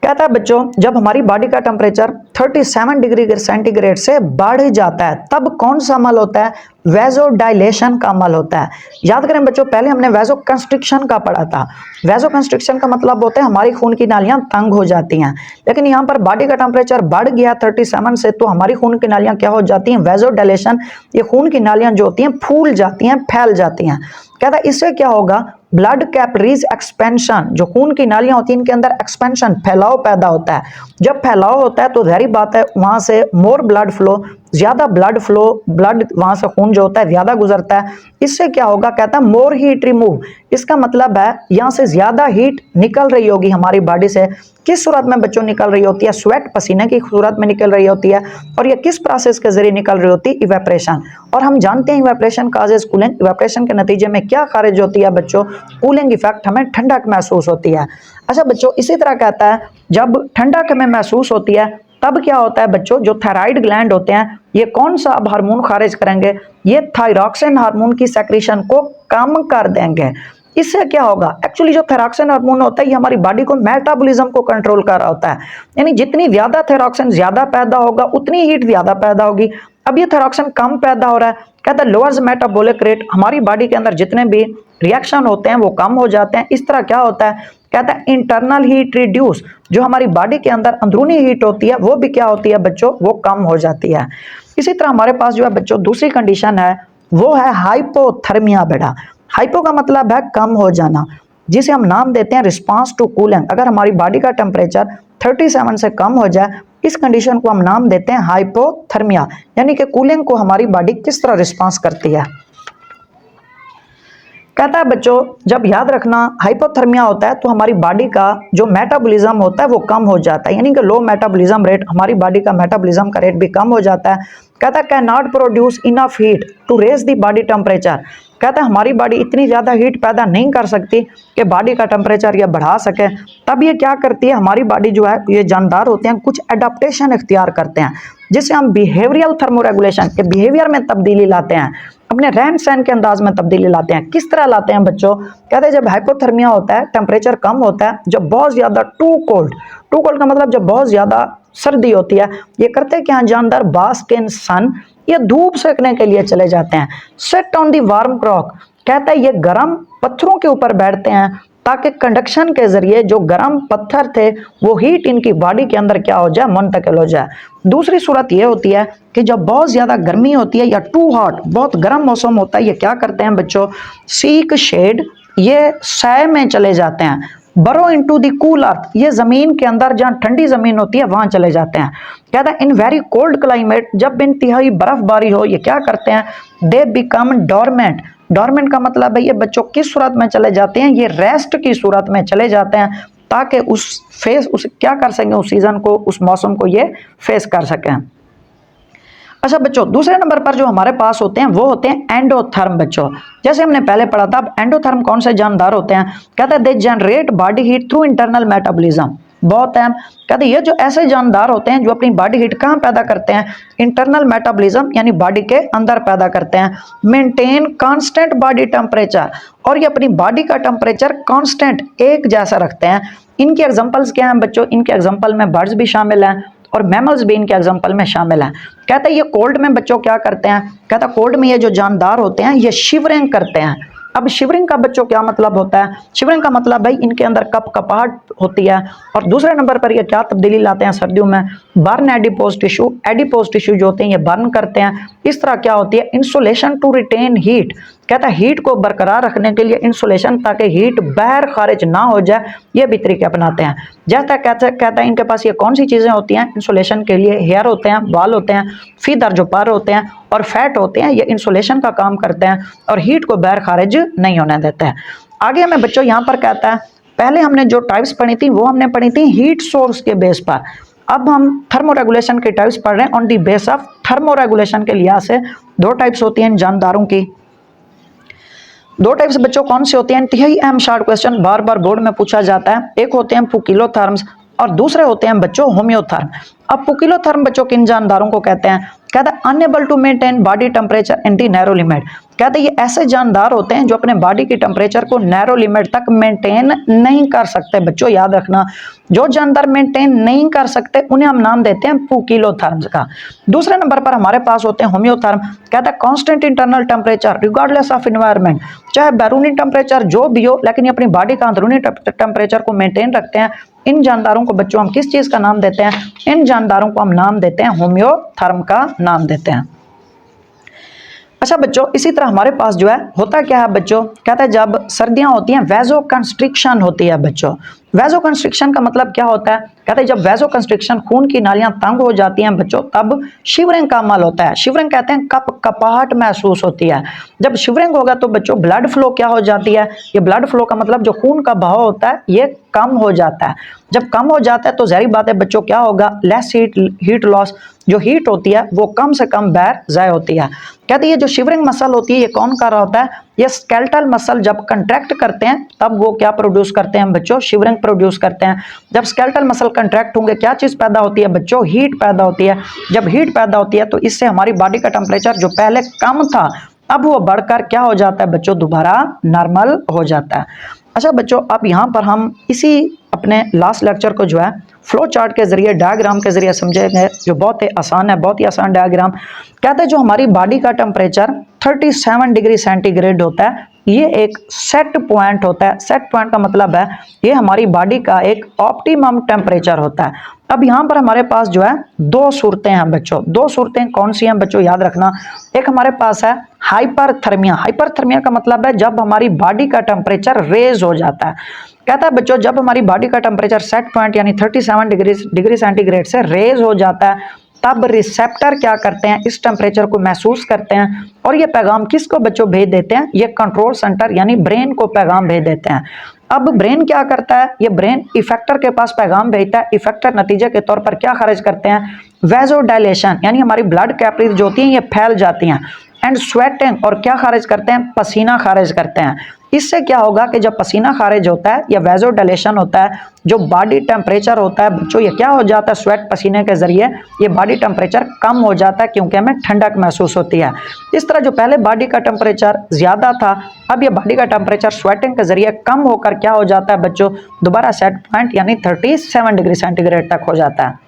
कहता है बच्चों जब हमारी बॉडी का टेम्परेचर 37 डिग्री सेंटीग्रेड से बढ़ जाता है तब कौन सा अमल होता है, वेजोडाइलेशन का अमल होता है। याद करें बच्चों पहले हमने वेजो कंस्ट्रिक्शन का पढ़ा था। वेजो कंस्ट्रिक्शन का मतलब होता है हमारी खून की नालियां तंग हो जाती हैं, लेकिन यहाँ पर बॉडी का टेम्परेचर बढ़ गया 37 से तो हमारी खून की नालियां क्या हो जाती हैं, वेजोडाइलेशन। ये खून की नालियां जो होती हैं फूल जाती हैं, फैल जाती हैं। कहता है इससे क्या होगा, ब्लड कैपिलरीज एक्सपेंशन, जो खून की नालियां होती हैं इनके अंदर एक्सपेंशन, फैलाव पैदा होता है। जब फैलाव होता है तो जाहिर बात है वहां से मोर ब्लड फ्लो, ज्यादा ब्लड फ्लो, ब्लड वहां से खून जो होता है ज्यादा गुजरता है। इससे क्या होगा, कहता है मोर हीट रिमूव। इसका मतलब है यहाँ से ज्यादा हीट निकल रही होगी हमारी बॉडी से। किस सूरत में बच्चों निकल रही होती है, स्वेट, पसीने की सूरत में निकल रही होती है। और ये किस प्रोसेस के जरिए निकल रही होती है, इवेपरेशन। और हम जानते हैं इवेपरेशन काजेज कूलिंग। इवेपरेशन के नतीजे में क्या खारिज होती है बच्चों, कूलिंग इफेक्ट, हमें ठंडक महसूस होती है। अच्छा बच्चों इसी तरह कहता है जब ठंडक हमें महसूस होती है तब क्या होता है बच्चों, जो थायराइड ग्लैंड होते हैं ये कौन सा अब हार्मोन खारिज करेंगे, ये थायरॉक्सिन हार्मोन की सेक्रेशन को कम कर देंगे। इससे क्या होगा, एक्चुअली जो थायरॉक्सिन हार्मोन होता है ये हमारी बॉडी को मेटाबॉलिज्म को कंट्रोल कर रहा होता है। यानी जितनी ज्यादा थायरॉक्सिन ज्यादा पैदा होगा उतनी हीट ज्यादा पैदा होगी। अब ये थायरॉक्सिन कम पैदा हो रहा है, कहता है लोअर्स मेटाबॉलिक रेट, हमारी बॉडी के अंदर जितने भी रिएक्शन होते हैं वो कम हो जाते हैं। इस तरह क्या होता है, कहता है इंटरनल हीट रिड्यूस, जो हमारी बॉडी के अंदर अंदरूनी हीट होती है वो भी क्या होती है बच्चों, वो कम हो जाती है। इसी तरह हमारे पास जो है बच्चों दूसरी कंडीशन है वो है हाइपोथर्मिया। बेटा हाइपो का मतलब है कम हो जाना, जिसे हम नाम देते हैं रिस्पांस टू कूलिंग। अगर हमारी बॉडी का टेम्परेचर 37 से कम हो जाए इस कंडीशन को हम नाम देते हैं हाइपोथर्मिया, यानी कि कूलिंग को हमारी बॉडी किस तरह रिस्पांस करती है। कहता है बच्चों जब याद रखना हाइपोथर्मिया होता है तो हमारी बॉडी का जो मेटाबॉलिज्म होता है वो कम हो जाता है, यानी कि लो मेटाबॉलिज्म रेट, हमारी बॉडी का मेटाबॉलिज्म का रेट भी कम हो जाता है। कहता है can not produce enough heat to raise the body temperature. कहता है हमारी बॉडी इतनी ज़्यादा हीट पैदा नहीं कर सकती कि बॉडी का टेम्परेचर ये बढ़ा सके। तब ये क्या करती है, हमारी बॉडी जो है ये जानदार होते हैं, कुछ एडाप्टेशन इख्तियार करते हैं जिसे हम बिहेवियरल थर्मोरेगुलेशन के बिहेवियर में तब्दीली लाते हैं, अपने रहन सहन के अंदाज में तब्दीली लाते हैं। किस तरह लाते हैं बच्चों, कहते हैं जब हाइपोथर्मिया होता है टेम्परेचर कम होता है, जब बहुत ज़्यादा टू कोल्ड का मतलब जब बहुत ज़्यादा सर्दी होती है, ये करते हैं कि जानदार बास्क इन सन, ये धूप सेकने के लिए चले जाते हैं। Set on the warm rock, कहता है ये गर्म पत्थरों के ऊपर बैठते हैं ताकि कंडक्शन के जरिए जो गर्म पत्थर थे वो हीट इनकी बॉडी के अंदर क्या हो जाए, मुंतकिल हो जाए। दूसरी सूरत ये होती है कि जब बहुत ज़्यादा गर्मी होती है या टू हॉट, बहुत गर्म मौसम होता है, ये क्या करते हैं बच्चों, सीक शेड, ये साय में चले जाते हैं। बरो इनटू द कूल अर्थ, ये ज़मीन के अंदर जहाँ ठंडी ज़मीन होती है वहाँ चले जाते हैं। कहता है इन वेरी कोल्ड क्लाइमेट, जब इंतहाई बर्फबारी हो ये क्या करते हैं, दे बिकम डोरमेंट। डोरमेंट का मतलब है ये बच्चों किस सूरत में चले जाते हैं, ये रेस्ट की सूरत में चले जाते हैं ताकि उस क्या कर सकें, उस सीज़न को, उस मौसम को ये फेस कर सकें। अच्छा बच्चों दूसरे नंबर पर जो हमारे पास होते हैं वो होते हैं एंडोथर्म। बच्चों जैसे हमने पहले पढ़ा था, अब एंडोथर्म कौन से जानदार होते हैं, कहते हैं they generate body heat through internal metabolism. बहुत है, कहते हैं ये जो ऐसे जानदार होते हैं जो अपनी बॉडी हीट कहाँ पैदा करते हैं, इंटरनल मेटाबॉलिज्म यानी बॉडी के अंदर पैदा करते हैं। मेंटेन कांस्टेंट बॉडी टेम्परेचर, और ये अपनी बॉडी का टेम्परेचर कांस्टेंट एक जैसा रखते हैं। इनके एग्जांपल्स क्या हैं बच्चों, इनके एग्जांपल में बर्ड्स भी शामिल हैं और मैमल्स भी इनके एग्जांपल में शामिल हैं। कहते हैं ये कोल्ड में बच्चों क्या करते हैं, कहता है कोल्ड में ये जो जानदार होते हैं ये शिवरिंग करते हैं। अब शिवरिंग का बच्चों क्या मतलब होता है, शिवरिंग का मतलब भाई इनके अंदर कपकपाहट होती है। और दूसरे नंबर पर ये क्या तब्दीली लाते हैं सर्दियों में, burn adipose tissue, adipose tissue जो होते हैं ये बर्न करते हैं। इस तरह क्या होती है, इंसुलेशन टू रिटेन हीट, कहता है हीट को बरकरार रखने के लिए इंसुलेशन, ताकि हीट बाहर खारिज ना हो जाए, ये भी तरीके अपनाते हैं। जैसा कहता है इनके पास ये कौन सी चीज़ें होती हैं इंसुलेशन के लिए, हेयर होते हैं, बाल होते हैं, फीदर जो पर होते हैं और फैट होते हैं, ये इंसुलेशन का काम करते हैं और हीट को बाहर खारिज नहीं होने देते हैं। आगे हमें बच्चों यहाँ पर कहता है, पहले हमने जो टाइप्स पढ़ी थी वो हमने पढ़ी थी हीट सोर्स के बेस पर। अब हम थर्मोरेगुलेशन के टाइप्स पढ़ रहे हैं। On the base of thermoregulation के लिहाज से दो टाइप्स होती हैं इन जानदारों की। दो टाइप्स बच्चों कौन से होते हैं? यही अहम शॉर्ट क्वेश्चन बार बार बोर्ड में पूछा जाता है। एक होते हैं पुकिलोथर्म्स और दूसरे होते हैं बच्चों होम्योथर्म। अब पुकिलोथर्म बच्चों किन जानदारों को कहते हैं? कहते हैं unable to maintain body temperature in the narrow limit. कहते हैं ये ऐसे जानदार होते हैं जो अपने बॉडी की टेम्परेचर को नैरो लिमिट तक मेंटेन नहीं कर सकते। बच्चों याद रखना, जो जानदार मेंटेन नहीं कर सकते उन्हें हम नाम देते हैं पुकिलोथर्म्स का। दूसरे नंबर पर हमारे पास होते हैं होम्योथर्म। कहता है constant internal temperature regardless of environment, चाहे बैरूनी टेम्परेचर जो भी हो लेकिन ये अपनी बॉडी का अंदरूनी टेम्परेचर को मेंटेन रखते हैं। इन जानदारों को बच्चों हम किस चीज का नाम देते हैं? इन जानदारों को हम नाम देते हैं होम्योथर्म का नाम देते हैं। अच्छा बच्चों, इसी तरह हमारे पास जो है होता क्या है बच्चों? कहते हैं जब सर्दियां होती हैं वैजो कंस्ट्रिक्शन होती है बच्चों। वैजो कंस्ट्रिक्शन का मतलब क्या होता है? कहते हैं जब वैजो कंस्ट्रिक्शन खून की नालियां तंग हो जाती हैं बच्चों तब शिवरिंग का अमल होता है। शिवरिंग कहते हैं कपकपाहट महसूस होती है। जब शिवरिंग होगा तो बच्चों ब्लड फ्लो क्या हो जाती है? ये ब्लड फ्लो का मतलब जो खून का बहाव होता है ये कम हो जाता है। जब कम हो जाता है तो जाहिर बात है बच्चों क्या होगा? लेस हीट लॉस, जो हीट होती है वो कम से कम बाहर जाए होती है। कहते हैं ये जो शिवरिंग मसल होती है ये कौन कर रहा होता है? ये स्केलेटल मसल जब कंट्रैक्ट करते हैं तब वो क्या प्रोड्यूस करते हैं बच्चों? शिवरिंग प्रोड्यूस करते हैं। जब स्केलेटल मसल कंट्रैक्ट होंगे क्या चीज पैदा होती है बच्चों? हीट पैदा होती है। जब हीट पैदा होती है तो इससे हमारी बॉडी का टेम्परेचर जो पहले कम था अब वो बढ़कर क्या हो जाता है बच्चों? दोबारा नॉर्मल हो जाता है। अच्छा बच्चों, अब यहाँ पर हम इसी अपने लास्ट लेक्चर को जो है फ्लो चार्ट के जरिए डायग्राम के जरिए समझेंगे, जो बहुत ही आसान है, बहुत ही आसान डायग्राम। कहते हैं जो हमारी बॉडी का टेम्परेचर 37 डिग्री सेंटीग्रेड होता है ये एक सेट पॉइंट होता है। सेट पॉइंट का मतलब है ये हमारी बॉडी का एक ऑप्टिमम टेम्परेचर होता है। अब यहाँ पर हमारे पास जो है दो सूरतें हैं बच्चों। दो सूरतें कौन सी हैं बच्चों? याद रखना, एक हमारे पास है हाइपरथर्मिया। हाइपरथर्मिया का मतलब है जब हमारी बॉडी का टेम्परेचर रेज हो जाता है। कहता है बच्चों जब हमारी बॉडी का टेम्परेचर सेट पॉइंट यानी 37 डिग्री सेंटीग्रेड से रेज हो जाता है तब रिसेप्टर क्या करते हैं? इस टेम्परेचर को महसूस करते हैं और ये पैगाम किसको बच्चों भेज देते हैं? ये कंट्रोल सेंटर यानी ब्रेन को पैगाम भेज देते हैं। अब ब्रेन क्या करता है? ये ब्रेन इफेक्टर के पास पैगाम भेजता है। इफेक्टर नतीजे के तौर पर क्या खारिज करते हैं? वैसोडायलेशन यानी हमारी ब्लड कैपिलरीज जो होती हैं ये फैल जाती हैं। एंड स्वेटिंग, और क्या खारिज करते हैं? पसीना खारिज करते हैं। इससे क्या होगा कि जब पसीना खारिज होता है या वैसोडायलेशन होता है, जो बॉडी टेम्परेचर होता है बच्चों ये क्या हो जाता है? स्वेट पसीने के जरिए ये बॉडी टेम्परेचर कम हो जाता है क्योंकि हमें ठंडक महसूस होती है। इस तरह जो पहले बॉडी का टेम्परेचर ज्यादा था अब ये बॉडी का टेम्परेचर स्वेटिंग के जरिए कम होकर क्या हो जाता है बच्चों? दोबारा सेट पॉइंट यानी 37 डिग्री सेंटीग्रेड तक हो जाता है।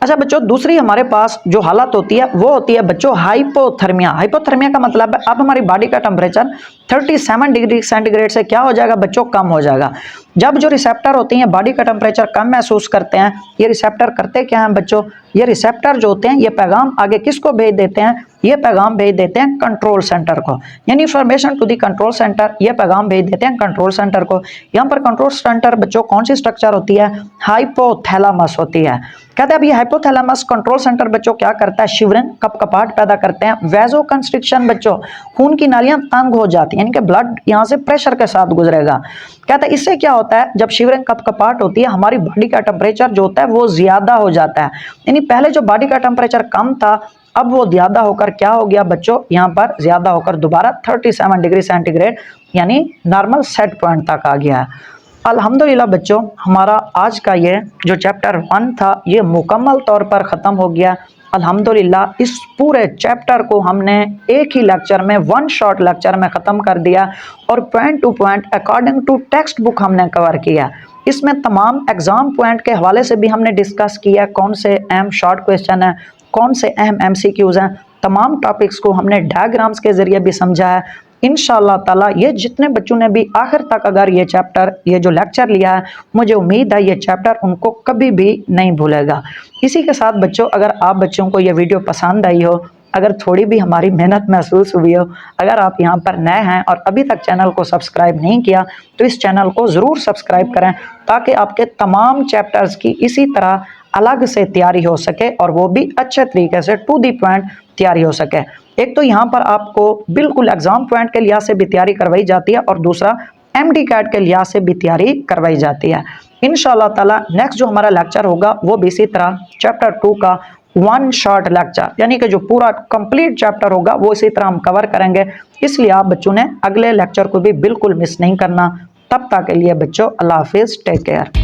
अच्छा बच्चों, दूसरी हमारे पास जो हालत होती है वो होती है बच्चों हाइपोथर्मिया। हाइपोथर्मिया का मतलब है अब हमारी बॉडी का टेम्परेचर 37 डिग्री सेंटीग्रेड से क्या हो जाएगा बच्चों? कम हो जाएगा। जब जो रिसेप्टर होती हैं बॉडी का टेम्परेचर कम महसूस करते हैं, ये रिसेप्टर करते क्या हैं बच्चों? ये रिसेप्टर जो होते हैं ये पैगाम आगे किसको भेज देते हैं? ये पैगाम भेज देते हैं कंट्रोल सेंटर को, यानी information to the control centre. ये पैगाम भेज देते हैं कंट्रोल सेंटर को। यहाँ पर कंट्रोल सेंटर बच्चों कौन सी स्ट्रक्चर होती है? हाइपोथैलेमस होती है। कहते हैं अब ये हाइपोथैलेमस कंट्रोल सेंटर बच्चों क्या करता है? शिवरिंग कपकपाहट पैदा करते हैं। वैसो कंस्ट्रिक्शन बच्चों खून की नालियां तंग हो जाती हैं, यानी कि ब्लड यहाँ से प्रेशर के साथ गुजरेगा। कहते हैं इससे क्या होता है? जब शिवरिंग कपकपाहट होती है हमारी बॉडी का टेम्परेचर जो होता है वो ज्यादा हो जाता है। यानी पहले जो बॉडी का टेम्परेचर कम था अब वो ज्यादा होकर क्या हो गया बच्चों? यहाँ पर ज्यादा होकर दोबारा 37 डिग्री सेंटीग्रेड यानी नॉर्मल सेट पॉइंट तक आ गया है। अल्हम्दुलिल्लाह बच्चों, हमारा आज का ये जो चैप्टर 1 था ये मुकम्मल तौर पर ख़त्म हो गया। अल्हम्दुलिल्लाह इस पूरे चैप्टर को हमने एक ही लेक्चर में, वन शॉर्ट लेक्चर में ख़त्म कर दिया और point to point according to text book हमने कवर किया। इसमें तमाम एग्ज़ाम पॉइंट के हवाले से भी हमने डिस्कस किया, कौन से अहम शॉर्ट क्वेश्चन हैं, कौन से अहम MCQs हैं। तमाम टॉपिक्स को हमने डायग्राम्स के ज़रिए भी समझा है। इंशाअल्लाह ताला ये जितने बच्चों ने भी आखिर तक अगर ये चैप्टर, ये जो लेक्चर लिया है, मुझे उम्मीद है ये चैप्टर उनको कभी भी नहीं भूलेगा। इसी के साथ बच्चों, अगर आप बच्चों को ये वीडियो पसंद आई हो, अगर थोड़ी भी हमारी मेहनत महसूस हुई हो, अगर आप यहाँ पर नए हैं और अभी तक चैनल को सब्सक्राइब नहीं किया तो इस चैनल को ज़रूर सब्सक्राइब करें ताकि आपके तमाम चैप्टर्स की इसी तरह अलग से तैयारी हो सके और वो भी अच्छे तरीके से टू दी पॉइंट तैयारी हो सके। एक तो यहाँ पर आपको बिल्कुल एग्जाम पॉइंट के लिहाज से भी तैयारी करवाई जाती है और दूसरा MD कैट के लिहाज से भी तैयारी करवाई जाती है। इंशाल्लाह ताला नेक्स्ट जो हमारा लेक्चर होगा वो भी इसी तरह चैप्टर 2 का वन शॉर्ट लेक्चर, यानी कि जो पूरा कंप्लीट चैप्टर होगा वो इसी तरह हम कवर करेंगे। इसलिए आप बच्चों ने अगले लेक्चर को भी बिल्कुल मिस नहीं करना। तब तक के लिए बच्चों अल्लाह हाफिज, टेक केयर।